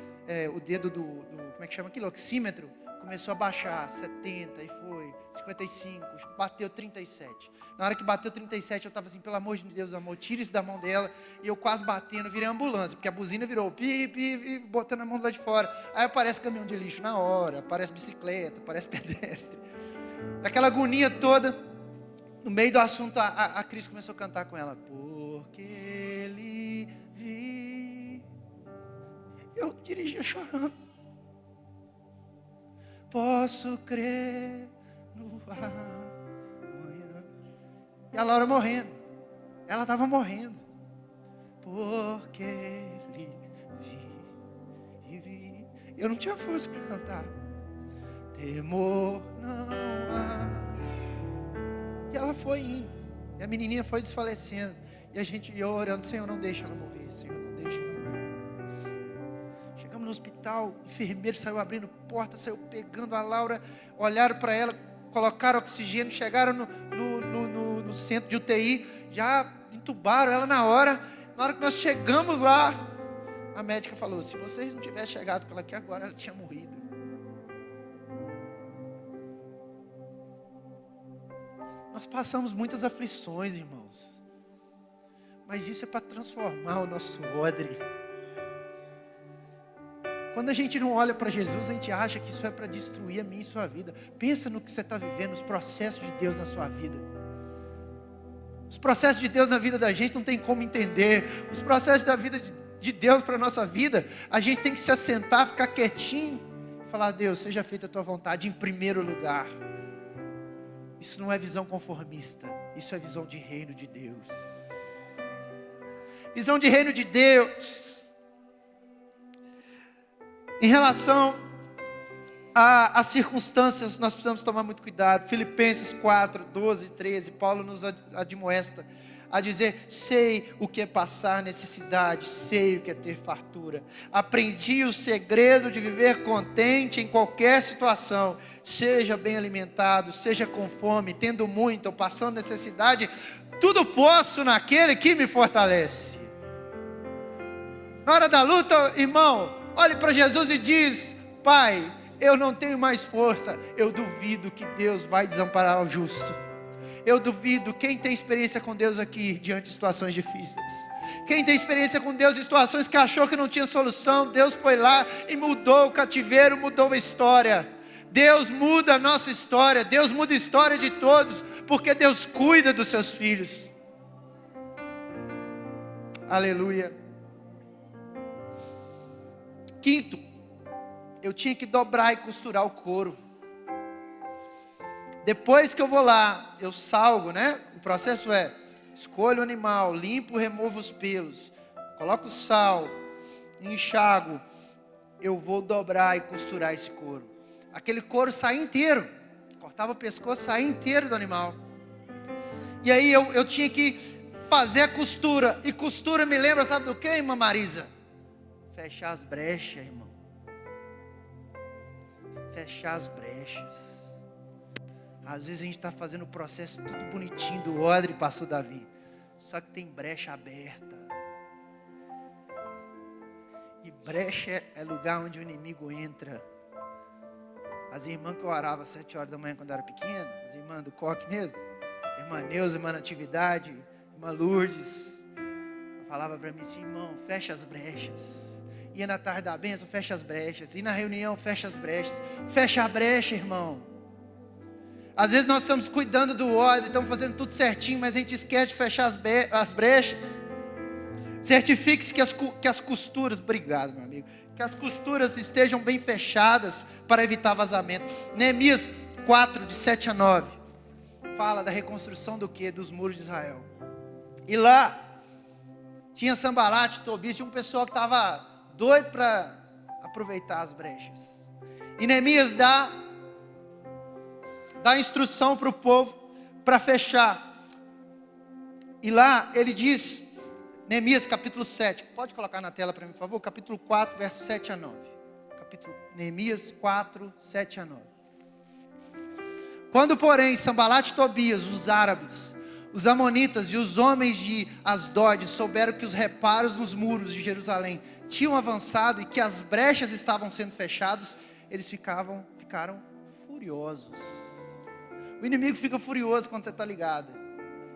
o dedo do como é que chama aquilo? Oxímetro. Começou a baixar, 70, e foi, 55, bateu 37. Na hora que bateu 37, eu estava assim, pelo amor de Deus, amor, tira isso da mão dela. E eu quase batendo, virei ambulância, porque a buzina virou, botando a mão do lado de fora. Aí aparece caminhão de lixo na hora, aparece bicicleta, aparece pedestre. Aquela agonia toda, no meio do assunto, a Cris começou a cantar com ela. Porque ele vi. Eu dirigia chorando. Posso crer no amanhã. E a Laura morrendo. Ela estava morrendo. Porque ele vi. Eu não tinha força para cantar. Temor não há. E ela foi indo. E a menininha foi desfalecendo. E a gente ia orando, Senhor, não deixa ela morrer, Senhor, não deixa ela morrer. Chegamos no hospital, o enfermeiro saiu abrindo porta, saiu pegando a Laura, olharam para ela, colocaram oxigênio, chegaram no centro de UTI, já entubaram ela na hora. Na hora que nós chegamos lá, a médica falou, se vocês não tivessem chegado pela aqui agora, ela tinha morrido. Nós passamos muitas aflições, irmãos. Mas isso é para transformar o nosso odre. Quando a gente não olha para Jesus, a gente acha que isso é para destruir a minha e sua vida. Pensa no que você está vivendo, os processos de Deus na sua vida. Os processos de Deus na vida da gente não tem como entender. Os processos da vida de Deus para a nossa vida, a gente tem que se assentar, ficar quietinho e falar, Deus, seja feita a tua vontade em primeiro lugar. Isso não é visão conformista, isso é visão de reino de Deus. Visão de reino de Deus. Em relação às circunstâncias, nós precisamos tomar muito cuidado. Filipenses 4, 12 e 13, Paulo nos admoesta a dizer, sei o que é passar necessidade, sei o que é ter fartura. Aprendi o segredo de viver contente em qualquer situação, seja bem alimentado, seja com fome, tendo muito ou passando necessidade, tudo posso naquele que me fortalece. Na hora da luta, irmão, olhe para Jesus e diz, Pai, eu não tenho mais força, eu duvido que Deus vai desamparar o justo. Eu duvido, quem tem experiência com Deus aqui, diante de situações difíceis? Quem tem experiência com Deus em situações que achou que não tinha solução, Deus foi lá e mudou o cativeiro, mudou a história. Deus muda a nossa história, Deus muda a história de todos, porque Deus cuida dos seus filhos. Aleluia. Quinto, eu tinha que dobrar e costurar o couro. Depois que eu vou lá, eu salgo, né? O processo é, escolho o animal, limpo, removo os pelos, coloco sal, enxago, eu vou dobrar e costurar esse couro. Aquele couro sai inteiro, cortava o pescoço, saía inteiro do animal. E aí eu tinha que fazer a costura, e costura me lembra, sabe do que, irmã Marisa? Fechar as brechas, irmão. Fechar as brechas. Às vezes a gente está fazendo o processo tudo bonitinho do odre, pastor Davi, só que tem brecha aberta. E brecha é lugar onde o inimigo entra. As irmãs que eu orava às 7 horas da manhã quando eu era pequena, as irmãs do coque mesmo, irmã Neuza, irmã Natividade, irmã Lourdes, falava para mim assim, irmão, fecha as brechas. Ia na tarde da bênção, fecha as brechas. E na reunião, fecha as brechas. Fecha a brecha, irmão. Às vezes nós estamos cuidando do odre, estamos fazendo tudo certinho, mas a gente esquece de fechar as brechas. Certifique-se que as costuras, obrigado meu amigo, que as costuras estejam bem fechadas para evitar vazamento. Neemias 4, de 7 a 9, fala da reconstrução do quê? Dos muros de Israel. E lá, tinha Sambalate, Tobias, tinha um pessoal que estava doido para aproveitar as brechas. E Neemias dá instrução para o povo para fechar. E lá ele diz, Neemias capítulo 7, pode colocar na tela para mim por favor, capítulo 4, verso 7 a 9. Neemias 4, 7 a 9. Quando porém Sambalate e Tobias, os árabes, os amonitas e os homens de Asdod souberam que os reparos nos muros de Jerusalém tinham avançado e que as brechas estavam sendo fechadas, eles ficaram furiosos. O inimigo fica furioso quando você está ligado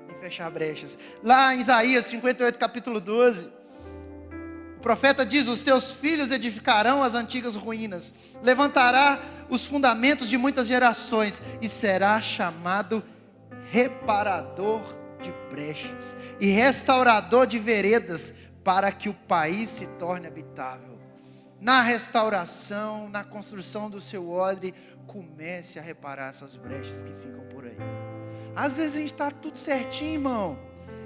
em fechar brechas. Lá em Isaías 58, capítulo 12, o profeta diz, os teus filhos edificarão as antigas ruínas, levantará os fundamentos de muitas gerações e será chamado reparador de brechas e restaurador de veredas, para que o país se torne habitável. Na restauração, na construção do seu odre, comece a reparar essas brechas que ficam por aí. Às vezes a gente está tudo certinho, irmão.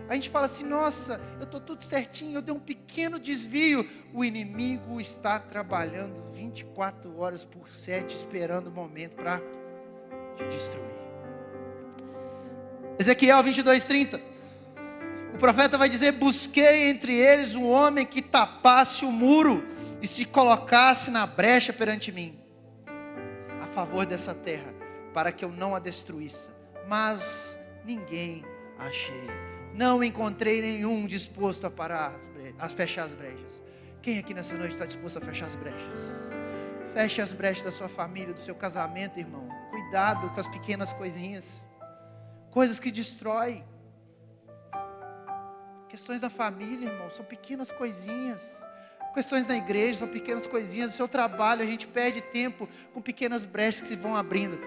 A gente fala assim, nossa, eu estou tudo certinho, eu dei um pequeno desvio. O inimigo está trabalhando 24 horas por 7, esperando o momento para te destruir. Ezequiel 22:30. O profeta vai dizer: busquei entre eles um homem que tapasse o muro e se colocasse na brecha perante mim, a favor dessa terra, para que eu não a destruísse. Mas ninguém achei. Não encontrei nenhum disposto a parar, a fechar as brechas. Quem aqui nessa noite está disposto a fechar as brechas? Feche as brechas da sua família, do seu casamento, irmão. Cuidado com as pequenas coisinhas, coisas que destroem. Questões da família, irmão, são pequenas coisinhas. Questões da igreja são pequenas coisinhas. No seu trabalho a gente perde tempo com pequenas brechas que se vão abrindo.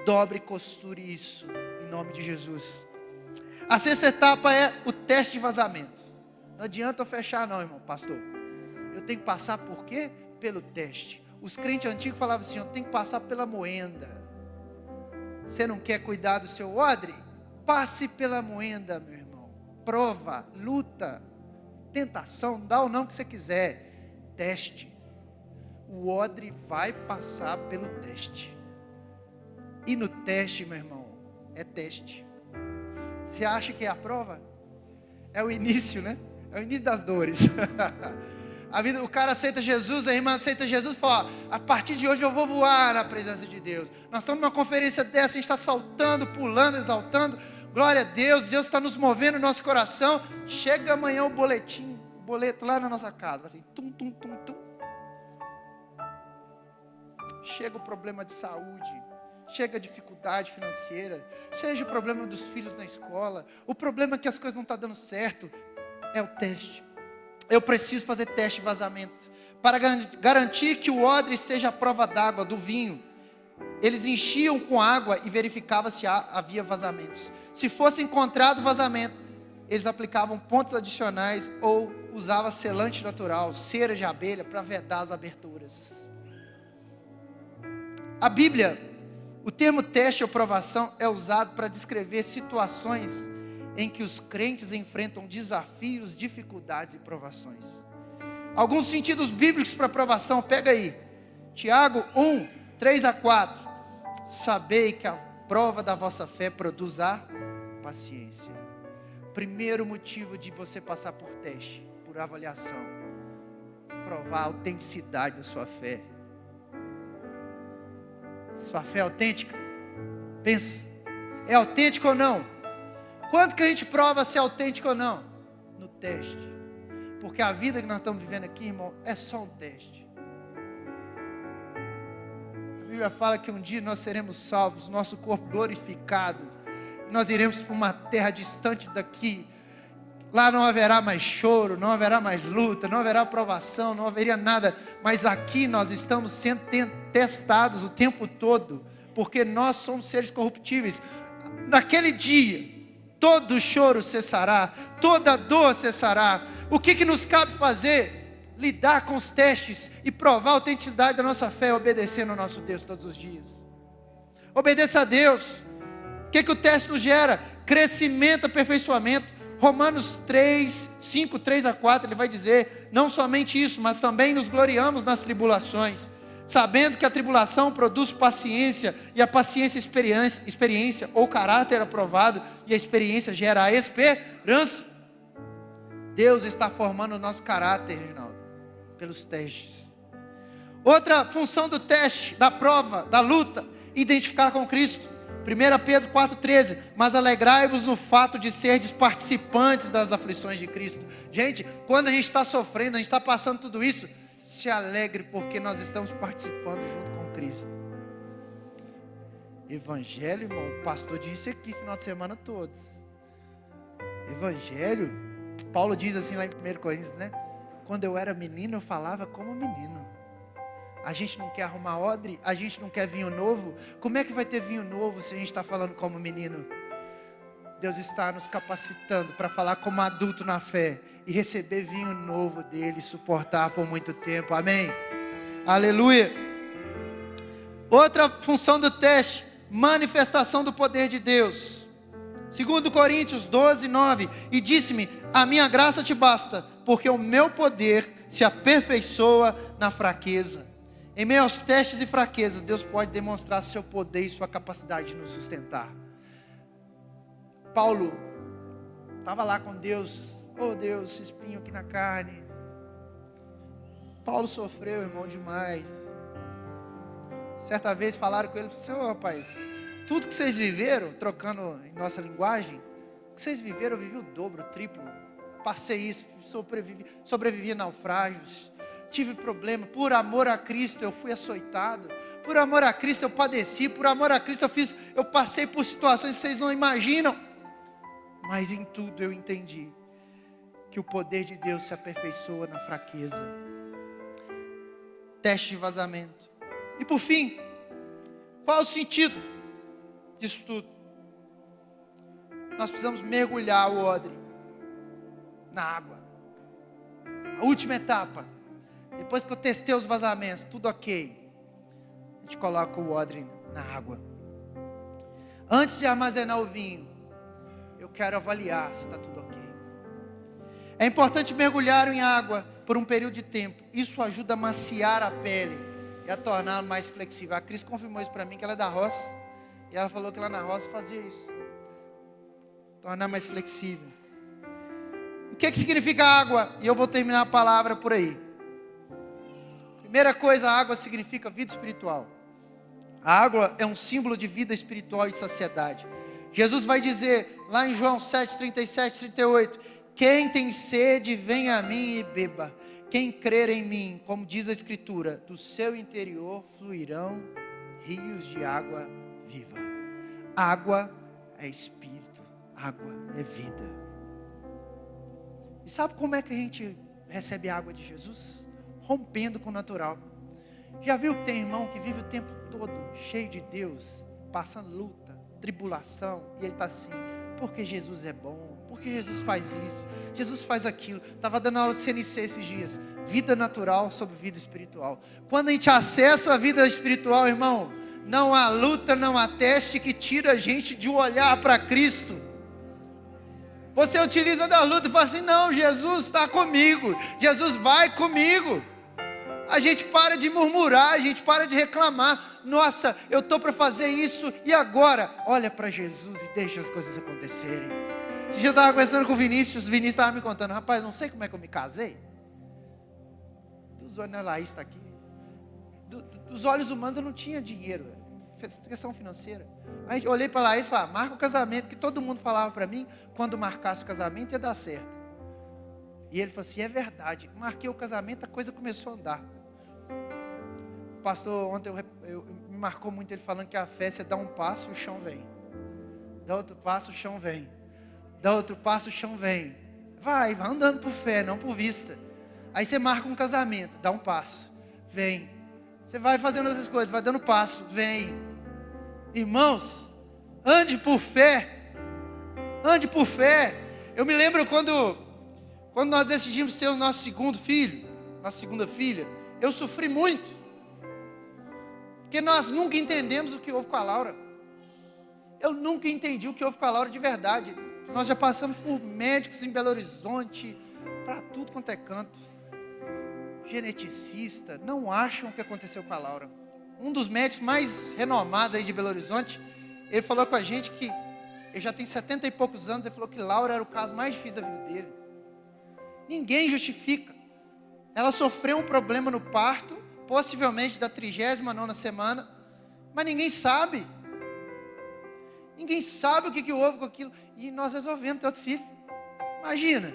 Dobre e costure isso, em nome de Jesus. A sexta etapa é o teste de vazamento. Não adianta eu fechar não, irmão, pastor. Eu tenho que passar por quê? Pelo teste. Os crentes antigos falavam assim: eu tenho que passar pela moenda. Você não quer cuidar do seu odre? Passe pela moenda, meu irmão. Prova, luta, tentação, dá o nome que você quiser. Teste. O odre vai passar pelo teste. E no teste, meu irmão, é teste. Você acha que é a prova? É o início, né? É o início das dores. A vida, o cara aceita Jesus, a irmã aceita Jesus e fala: ó, a partir de hoje eu vou voar na presença de Deus. Nós estamos numa conferência dessa, a gente está saltando, pulando, exaltando. Glória a Deus, Deus está nos movendo no nosso coração. Chega amanhã o boleto lá na nossa casa. Vai tum, tum, tum, tum. Chega o problema de saúde. Chega a dificuldade financeira, seja o problema dos filhos na escola, o problema é que as coisas não estão dando certo, é o teste. Eu preciso fazer teste de vazamento, para garantir que o odre esteja à prova d'água, do vinho. Eles enchiam com água e verificavam se havia vazamentos. Se fosse encontrado vazamento, eles aplicavam pontos adicionais ou usavam selante natural, cera de abelha, para vedar as aberturas. A Bíblia, o termo teste ou provação é usado para descrever situações em que os crentes enfrentam desafios, dificuldades e provações. Alguns sentidos bíblicos para provação, pega aí. Tiago 1, 3 a 4. Sabei que a prova da vossa fé produz a paciência. Primeiro motivo de você passar por teste, por avaliação, provar a autenticidade da sua fé. Sua fé é autêntica? Pensa, é autêntica ou não? Quanto que a gente prova se é autêntica ou não? No teste. Porque a vida que nós estamos vivendo aqui, irmão, é só um teste. A Bíblia fala que um dia nós seremos salvos, nosso corpo glorificado. Nós iremos para uma terra distante daqui. Lá não haverá mais choro, não haverá mais luta, não haverá provação, não haveria nada. Mas aqui nós estamos sendo testados o tempo todo, porque nós somos seres corruptíveis. Naquele dia, todo choro cessará, toda dor cessará. O que nos cabe fazer? Lidar com os testes e provar a autenticidade da nossa fé, obedecendo ao nosso Deus todos os dias. Obedeça a Deus. O que o teste nos gera? Crescimento, aperfeiçoamento. Romanos 3, 5, 3 a 4, ele vai dizer: não somente isso, mas também nos gloriamos nas tribulações, sabendo que a tribulação produz paciência, e a paciência experiência ou caráter aprovado, e a experiência gera a esperança. Deus está formando o nosso caráter, Reginaldo, pelos testes. Outra função do teste, da prova, da luta: identificar com Cristo. 1 Pedro 4,13, mas alegrai-vos no fato de serdes participantes das aflições de Cristo. Gente, quando a gente está sofrendo, a gente está passando tudo isso, se alegre, porque nós estamos participando junto com Cristo. Evangelho, irmão, o pastor disse aqui final de semana todo. Evangelho, Paulo diz assim lá em 1 Coríntios, né? Quando eu era menino, eu falava como menino. A gente não quer arrumar odre, a gente não quer vinho novo. Como é que vai ter vinho novo se a gente está falando como menino? Deus está nos capacitando para falar como adulto na fé e receber vinho novo dele, suportar por muito tempo. Amém? Aleluia. Outra função do teste: manifestação do poder de Deus. 2 Coríntios 12, 9. E disse-me: a minha graça te basta, porque o meu poder se aperfeiçoa na fraqueza. Em meio aos testes e fraquezas, Deus pode demonstrar seu poder e sua capacidade de nos sustentar. Paulo estava lá com Deus. Oh Deus, esse espinho aqui na carne. Paulo sofreu, irmão, demais. Certa vez falaram com ele, falaram assim: rapaz, tudo que vocês viveram, trocando em nossa linguagem, o que vocês viveram, eu vivi o dobro, o triplo. Passei isso, sobrevivi a naufrágios, tive problema, por amor a Cristo eu fui açoitado, por amor a Cristo eu padeci, por amor a Cristo eu passei por situações que vocês não imaginam. Mas em tudo eu entendi que o poder de Deus se aperfeiçoa na fraqueza. Teste de vazamento. E por fim, qual é o sentido disso tudo? Nós precisamos mergulhar o odre na água. A última etapa, depois que eu testei os vazamentos, tudo ok, a gente coloca o odre na água. Antes de armazenar o vinho, eu quero avaliar se está tudo ok. É importante mergulhar em água por um período de tempo. Isso ajuda a maciar a pele e a torná-la mais flexível. A Cris confirmou isso para mim, que ela é da roça, e ela falou que lá na roça fazia isso, tornar mais flexível. O que significa água? E eu vou terminar a palavra por aí. Primeira coisa, a água significa vida espiritual. A água é um símbolo de vida espiritual e saciedade. Jesus vai dizer lá em João 7, 37, 38, quem tem sede, venha a mim e beba. Quem crer em mim, como diz a Escritura, do seu interior fluirão rios de água viva. Água é espírito, água é vida. E sabe como é que a gente recebe a água de Jesus? Rompendo com o natural. Já viu que tem irmão que vive o tempo todo cheio de Deus, passando luta, tribulação, e ele está assim, porque Jesus é bom, porque Jesus faz isso, Jesus faz aquilo. Estava dando aula de CNC esses dias, vida natural sobre vida espiritual. Quando a gente acessa a vida espiritual, irmão, não há luta, não há teste que tira a gente de olhar para Cristo. Você utiliza da luta e fala assim, não, Jesus está comigo, Jesus vai comigo. A gente para de murmurar, a gente para de reclamar. Nossa, eu estou para fazer isso, e agora? Olha para Jesus e deixa as coisas acontecerem. Esse dia eu estava conversando com o Vinícius estava me contando, rapaz, não sei como é que eu me casei. Dos olhos, a Laís está aqui. Dos olhos humanos eu não tinha dinheiro, questão financeira. Aí eu olhei para lá e falei, marca o casamento, que todo mundo falava para mim, quando marcasse o casamento ia dar certo. E ele falou assim, é verdade, marquei o casamento, a coisa começou a andar. O pastor ontem me marcou muito ele falando que a fé, você dá um passo, o chão vem. Dá outro passo, o chão vem. Dá outro passo, o chão vem. Vai andando por fé, não por vista. Aí você marca um casamento, dá um passo, vem. Você vai fazendo outras coisas, vai dando passo, vem. Irmãos, ande por fé. Ande por fé. Eu me lembro quando nós decidimos ser o nosso segundo filho, nossa segunda filha, eu sofri muito. Porque nós nunca entendemos o que houve com a Laura. Eu nunca entendi o que houve com a Laura de verdade. Nós já passamos por médicos em Belo Horizonte, para tudo quanto é canto. Geneticista, não acham o que aconteceu com a Laura. Um dos médicos mais renomados aí de Belo Horizonte, ele falou com a gente que ele já tem 70 e poucos anos, ele falou que Laura era o caso mais difícil da vida dele. Ninguém justifica. Ela sofreu um problema no parto, possivelmente da 39ª semana, mas ninguém sabe. Ninguém sabe o que houve com aquilo. E nós resolvemos ter outro filho. Imagina.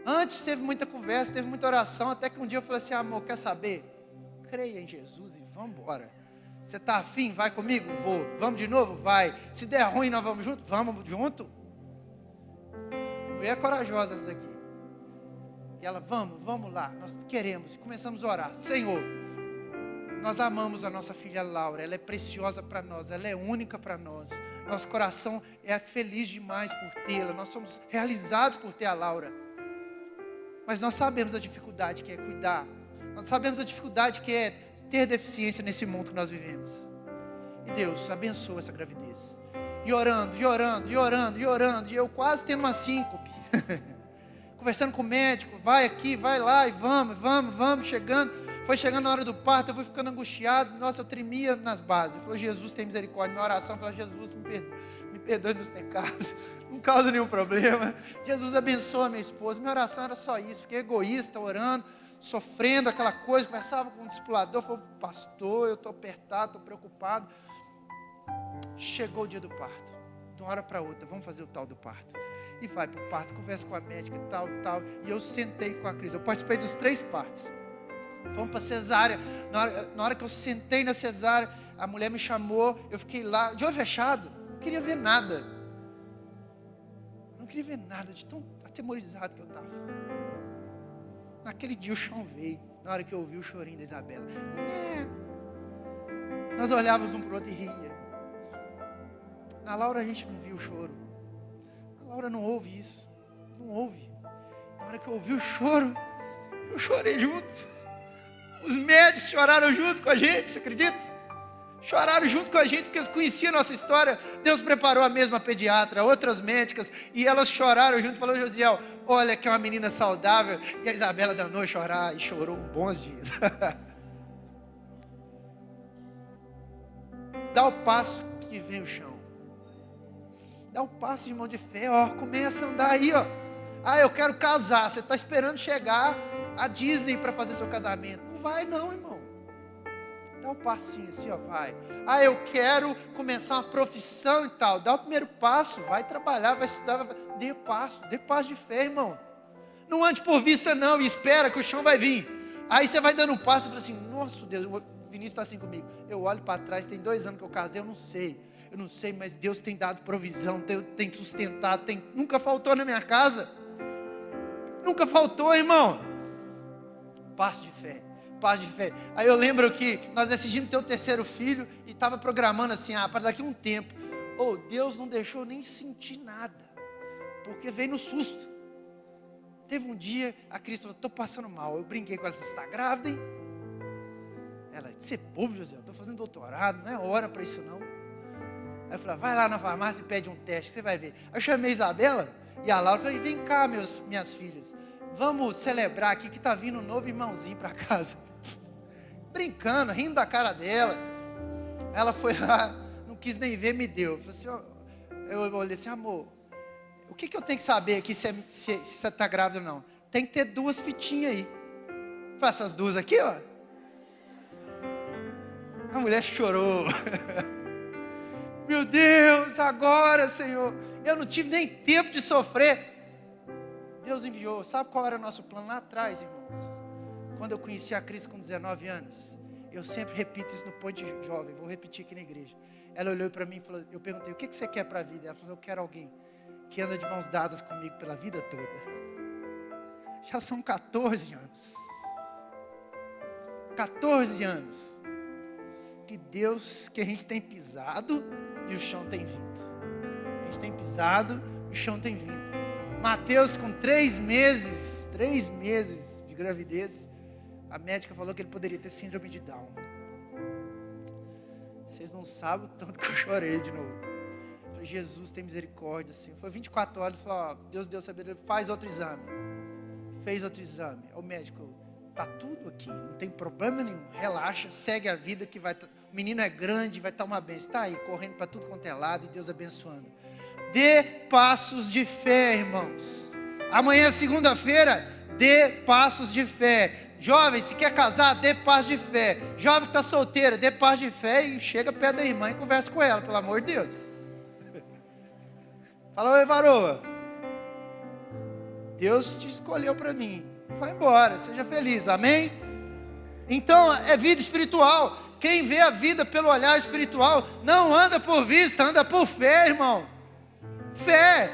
Antes teve muita conversa, teve muita oração, até que um dia eu falei assim, amor, quer saber? Creia em Jesus e vamos embora. Você está afim? Vai comigo? Vou. Vamos de novo? Vai. Se der ruim, nós vamos junto? Vamos junto. Mulher corajosa essa daqui. E ela, vamos lá, nós queremos. E começamos a orar. Senhor, nós amamos a nossa filha Laura, ela é preciosa para nós, ela é única para nós. Nosso coração é feliz demais por tê-la, nós somos realizados por ter a Laura. Mas nós sabemos a dificuldade que é cuidar, nós sabemos a dificuldade que é ter deficiência nesse mundo que nós vivemos. E Deus abençoa essa gravidez. E orando, e eu quase tendo uma síncope. Conversando com o médico, vai aqui, vai lá, e vamos, chegando. Foi chegando na hora do parto, eu fui ficando angustiado. Nossa, eu tremia nas bases. Ele falou, Jesus tem misericórdia. Minha oração, eu falei, Jesus, me perdoe meus pecados. Não causa nenhum problema. Jesus abençoa a minha esposa. Minha oração era só isso. Fiquei egoísta, orando, sofrendo aquela coisa. Conversava com o discipulador. Falei, pastor, eu estou apertado, estou preocupado. Chegou o dia do parto. De uma hora para outra, vamos fazer o tal do parto. E vai para o parto, conversa com a médica e tal. E eu sentei com a Cris. Eu participei dos 3 partos. Fomos para a cesárea. Na hora que eu sentei na cesárea, a mulher me chamou. Eu fiquei lá, de olho fechado. Não queria ver nada. Não queria ver nada, de tão atemorizado que eu estava. Naquele dia o chão veio. Na hora que eu ouvi o chorinho da Isabela. Nós olhávamos um para o outro e ria. Na Laura a gente não viu o choro. A Laura não ouve isso. Não ouve. Na hora que eu ouvi o choro, eu chorei junto. Os médicos choraram junto com a gente, você acredita? Choraram junto com a gente, porque eles conheciam a nossa história. Deus preparou a mesma pediatra, outras médicas, e elas choraram junto. Falou, Josiel, olha que é uma menina saudável. E a Isabela danou a chorar, e chorou bons dias. Dá o passo que vem o chão. Dá o passo de mão de fé, ó, começa a andar aí, ó. Ah, eu quero casar. Você está esperando chegar a Disney para fazer seu casamento. Não vai não, irmão. Dá um passinho assim, ó, vai. Ah, eu quero começar uma profissão e tal. Dá o primeiro passo, vai trabalhar, vai estudar. Dê passo de fé, irmão. Não ande por vista não e espera que o chão vai vir. Aí você vai dando um passo e fala assim, nossa Deus, o Vinícius está assim comigo. Eu olho para trás, tem 2 anos que eu casei, eu não sei, mas Deus tem dado provisão, tem sustentado, nunca faltou na minha casa. Nunca faltou, irmão. Passo de fé. Aí eu lembro que nós decidimos ter o 3º filho e estava programando assim, para daqui a um tempo. Deus não deixou nem sentir nada, porque veio no susto. Teve um dia, a Cris falou, estou passando mal. Eu brinquei com ela, você está grávida, hein? Ela, você é bobo, José, eu estou fazendo doutorado, não é hora para isso não. Aí eu falei, vai lá na farmácia e pede um teste, que você vai ver. Aí eu chamei a Isabela e a Laura, falei, vem cá minhas filhas, vamos celebrar aqui que está vindo um novo irmãozinho para casa. Brincando, rindo da cara dela. Ela foi lá, não quis nem ver, me deu. Eu falei assim, eu olhei assim, amor, o que eu tenho que saber aqui se você está grávida ou não? Tem que ter 2 fitinhas aí. Eu falei, essas 2 aqui, ó. A mulher chorou. Meu Deus, agora, Senhor, eu não tive nem tempo de sofrer. Deus enviou. Sabe qual era o nosso plano lá atrás, irmãos? Quando eu conheci a Cris com 19 anos, eu sempre repito isso no Ponte Jovem, vou repetir aqui na igreja. Ela olhou para mim e falou, eu perguntei, o que você quer para a vida? Ela falou, eu quero alguém que anda de mãos dadas comigo pela vida toda. Já são 14 anos. 14 anos. Que a gente tem pisado e o chão tem vindo. A gente tem pisado e o chão tem vindo. Mateus com 3 meses de gravidez, a médica falou que ele poderia ter síndrome de Down. Vocês não sabem o tanto que eu chorei de novo. Eu falei, Jesus tem misericórdia, Senhor. Foi 24 horas, ele falou, Deus deu sabedoria, faz outro exame. Fez outro exame. O médico, tá tudo aqui, não tem problema nenhum. Relaxa, segue a vida que vai. O menino é grande, vai estar uma bênção. Está aí, correndo para tudo quanto é lado e Deus abençoando. Dê passos de fé, irmãos. Amanhã, segunda-feira, dê passos de fé. Jovem, se quer casar, dê passos de fé. Jovem que está solteira, dê passos de fé e chega perto da irmã e conversa com ela, pelo amor de Deus. Fala, oi, varoa. Deus te escolheu para mim. Vai embora, seja feliz, amém? Então, é vida espiritual. Quem vê a vida pelo olhar espiritual, não anda por vista, anda por fé, irmão. Fé.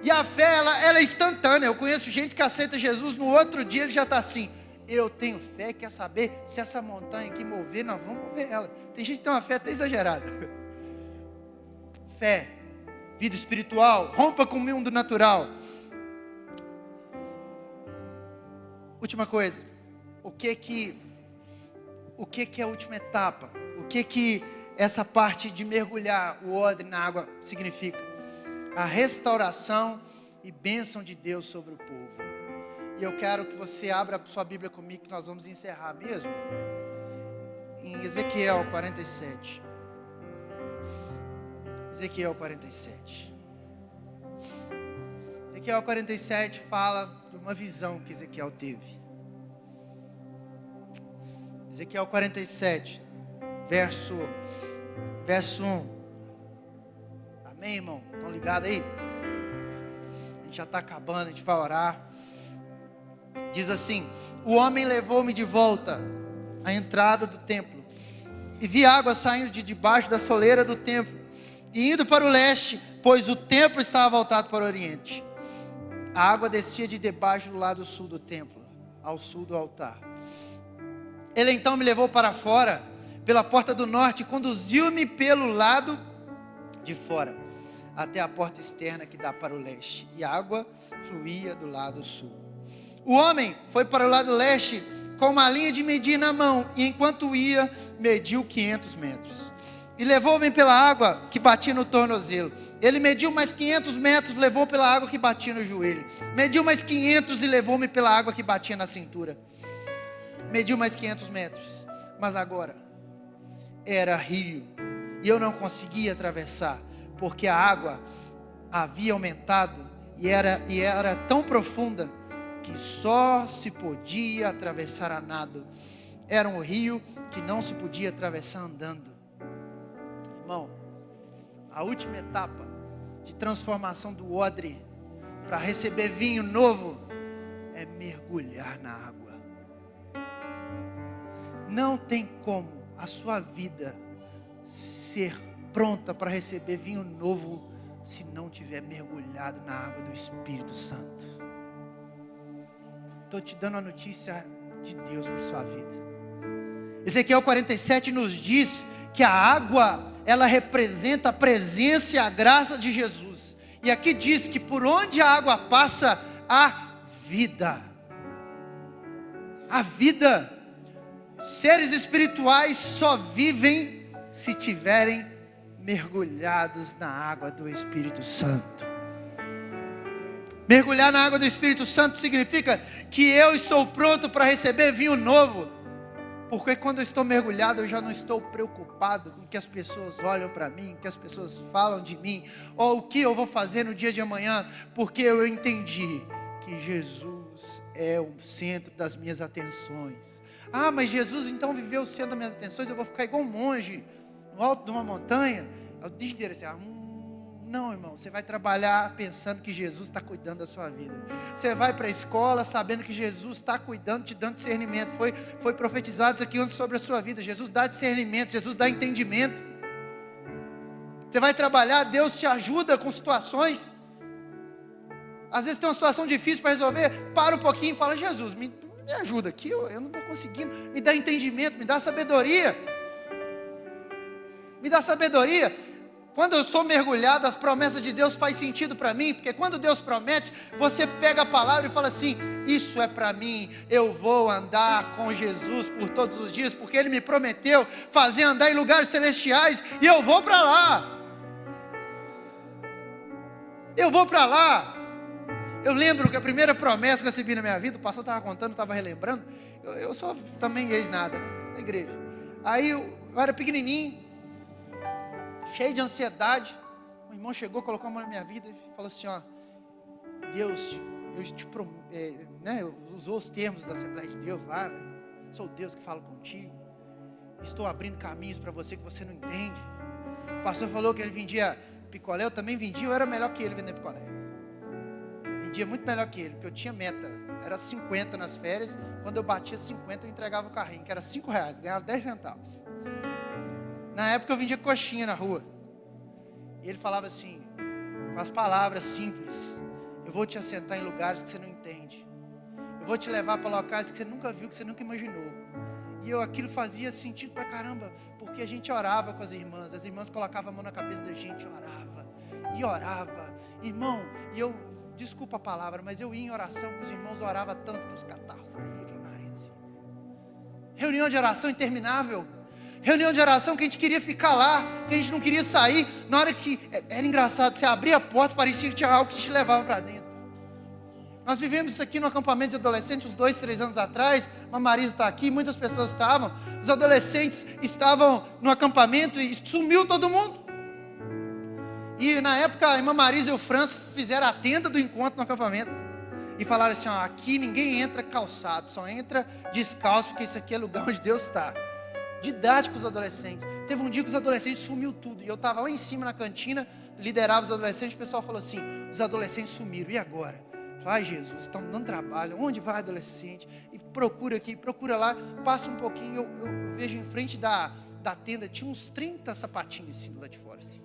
E a fé, ela é instantânea. Eu conheço gente que aceita Jesus, no outro dia ele já está assim, eu tenho fé, quer saber se essa montanha aqui mover, nós vamos mover ela. Tem gente que tem uma fé até exagerada. Fé, vida espiritual, rompa com o mundo natural. Última coisa, o que é a última etapa? O que essa parte de mergulhar o odre na água significa? A restauração e bênção de Deus sobre o povo. E eu quero que você abra a sua Bíblia comigo, que nós vamos encerrar mesmo. Em Ezequiel 47. Ezequiel 47. Ezequiel 47 fala de uma visão que Ezequiel teve. Ezequiel 47, verso 1. Amém, irmão? Estão ligados aí? A gente já está acabando, a gente vai orar. Diz assim: o homem levou-me de volta à entrada do templo, e vi água saindo de debaixo da soleira do templo, e indo para o leste, pois o templo estava voltado para o oriente. A água descia de debaixo do lado sul do templo, ao sul do altar. Ele então me levou para fora, pela porta do norte, e conduziu-me pelo lado de fora, até a porta externa que dá para o leste, e a água fluía do lado sul. O homem foi para o lado leste, com uma linha de medir na mão, e enquanto ia, mediu 500 metros. E levou-me pela água que batia no tornozelo. Ele mediu mais 500 metros, levou pela água que batia no joelho. Mediu mais 500 e levou-me pela água que batia na cintura. Mediu mais 500 metros, mas agora era rio, e eu não conseguia atravessar, porque a água havia aumentado, e era tão profunda, que só se podia atravessar a nado. Era um rio que não se podia atravessar andando. Irmão, a última etapa de transformação do odre para receber vinho novo é mergulhar na água. Não tem como a sua vida ser pronta para receber vinho novo se não tiver mergulhado na água do Espírito Santo. Estou te dando a notícia de Deus para a sua vida. Ezequiel 47 nos diz que a água, ela representa a presença e a graça de Jesus. E aqui diz que por onde a água passa, há vida. A vida. Seres espirituais só vivem se tiverem mergulhados na água do Espírito Santo. Mergulhar na água do Espírito Santo significa que eu estou pronto para receber vinho novo. Porque quando eu estou mergulhado, eu já não estou preocupado com o que as pessoas olham para mim, o que as pessoas falam de mim, ou o que eu vou fazer no dia de amanhã, porque eu entendi que Jesus é o centro das minhas atenções. Ah, mas Jesus então viveu o centro das minhas atenções, eu vou ficar igual um monge, no alto de uma montanha? Eu disse assim, não, irmão, você vai trabalhar pensando que Jesus está cuidando da sua vida. Você vai para a escola sabendo que Jesus está cuidando, te dando discernimento. Foi profetizado isso aqui antes sobre a sua vida. Jesus dá discernimento, Jesus dá entendimento. Você vai trabalhar, Deus te ajuda com situações. Às vezes tem uma situação difícil para resolver, para um pouquinho e fala: Jesus, me ajuda aqui, eu não estou conseguindo. Me dá entendimento, me dá sabedoria. Me dá sabedoria. Quando eu estou mergulhado, as promessas de Deus fazem sentido para mim, porque quando Deus promete, você pega a palavra e fala assim: isso é para mim, eu vou andar com Jesus por todos os dias, porque Ele me prometeu fazer andar em lugares celestiais, e eu vou para lá. Eu vou para lá. Eu lembro que a primeira promessa que eu recebi na minha vida, o pastor estava contando, estava relembrando, eu sou também ex-nada, né, na igreja. Aí eu era pequenininho, cheio de ansiedade. O irmão chegou, colocou a mão na minha vida e falou assim: ó, Deus, eu te prometo, né, usou os termos da Assembleia de Deus lá, né? Sou Deus que fala contigo, estou abrindo caminhos para você que você não entende. O pastor falou que ele vendia picolé, eu também vendia, eu era melhor que ele vender picolé. Vendia muito melhor que ele, porque eu tinha meta, era 50 nas férias. Quando eu batia 50, eu entregava o carrinho, que era R$5, ganhava 10 centavos. Na época eu vendia coxinha na rua. E ele falava assim, com as palavras simples: eu vou te assentar em lugares que você não entende. Eu vou te levar para locais que você nunca viu, que você nunca imaginou. E aquilo fazia sentido pra caramba, porque a gente orava com as irmãs colocavam a mão na cabeça da gente, e orava. Irmão, e eu, desculpa a palavra, mas eu ia em oração com os irmãos, orava tanto que os catarros saíam do nariz. Reunião de oração interminável. Reunião de oração que a gente queria ficar lá, que a gente não queria sair. Na hora que, era engraçado, você abria a porta, parecia que tinha algo que te levava para dentro. Nós vivemos isso aqui no acampamento de adolescentes, uns 2, 3 anos atrás. A Marisa está aqui, muitas pessoas estavam. Os adolescentes estavam no acampamento e sumiu todo mundo. E na época a irmã Marisa e o Franço fizeram a tenda do encontro no acampamento. E falaram assim, ó, aqui ninguém entra calçado, só entra descalço, porque isso aqui é lugar onde Deus está. Didático com os adolescentes. Teve um dia que os adolescentes sumiu tudo. E eu estava lá em cima na cantina, liderava os adolescentes. O pessoal falou assim, os adolescentes sumiram, e agora? Ai Jesus, estão dando trabalho. Onde vai adolescente? E procura aqui, procura lá. Passa um pouquinho, eu vejo em frente da tenda, tinha uns 30 sapatinhos assim, lá de fora assim.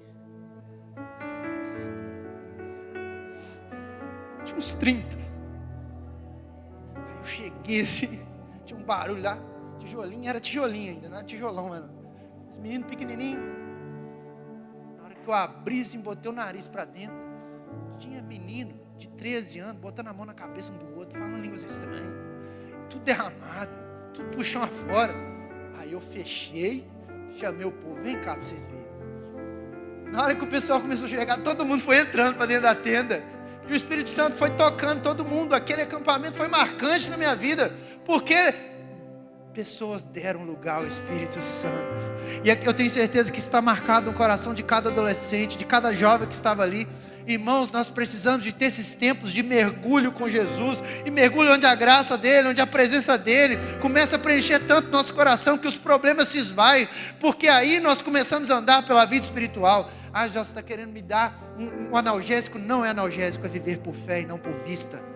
Tinha uns 30. Aí eu cheguei assim, tinha um barulho lá. Tijolinho, era tijolinho ainda, não era tijolão, mano. Esse menino pequenininho. Na hora que eu abri assim, botei o nariz para dentro, tinha menino de 13 anos, botando a mão na cabeça um do outro, falando línguas estranhas, tudo derramado, tudo puxão afora. Aí eu fechei, chamei o povo, vem cá para vocês verem. Na hora que o pessoal começou a chegar, todo mundo foi entrando para dentro da tenda, e o Espírito Santo foi tocando todo mundo. Aquele acampamento foi marcante na minha vida, porque pessoas deram lugar ao Espírito Santo. E eu tenho certeza que está marcado no coração de cada adolescente, de cada jovem que estava ali. Irmãos, nós precisamos de ter esses tempos de mergulho com Jesus. E mergulho onde a graça dEle, onde a presença dEle começa a preencher tanto nosso coração que os problemas se esvaem. Porque aí nós começamos a andar pela vida espiritual. Ah, José, você está querendo me dar um analgésico? Não é analgésico, é viver por fé e não por vista.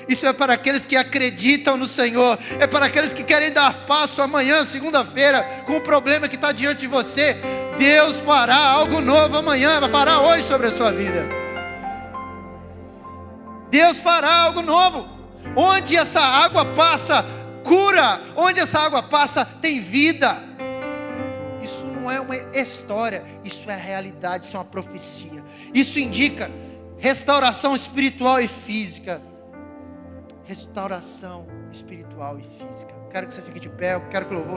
Isso é para aqueles que acreditam no Senhor. É para aqueles que querem dar passo amanhã, segunda-feira, com o problema que está diante de você. Deus fará algo novo amanhã, fará hoje sobre a sua vida. Deus fará algo novo. Onde essa água passa, cura. Onde essa água passa, tem vida. Isso não é uma história, isso é a realidade, isso é uma profecia. Isso indica restauração espiritual e física. Restauração espiritual e física. Quero que você fique de pé, eu quero que o louvor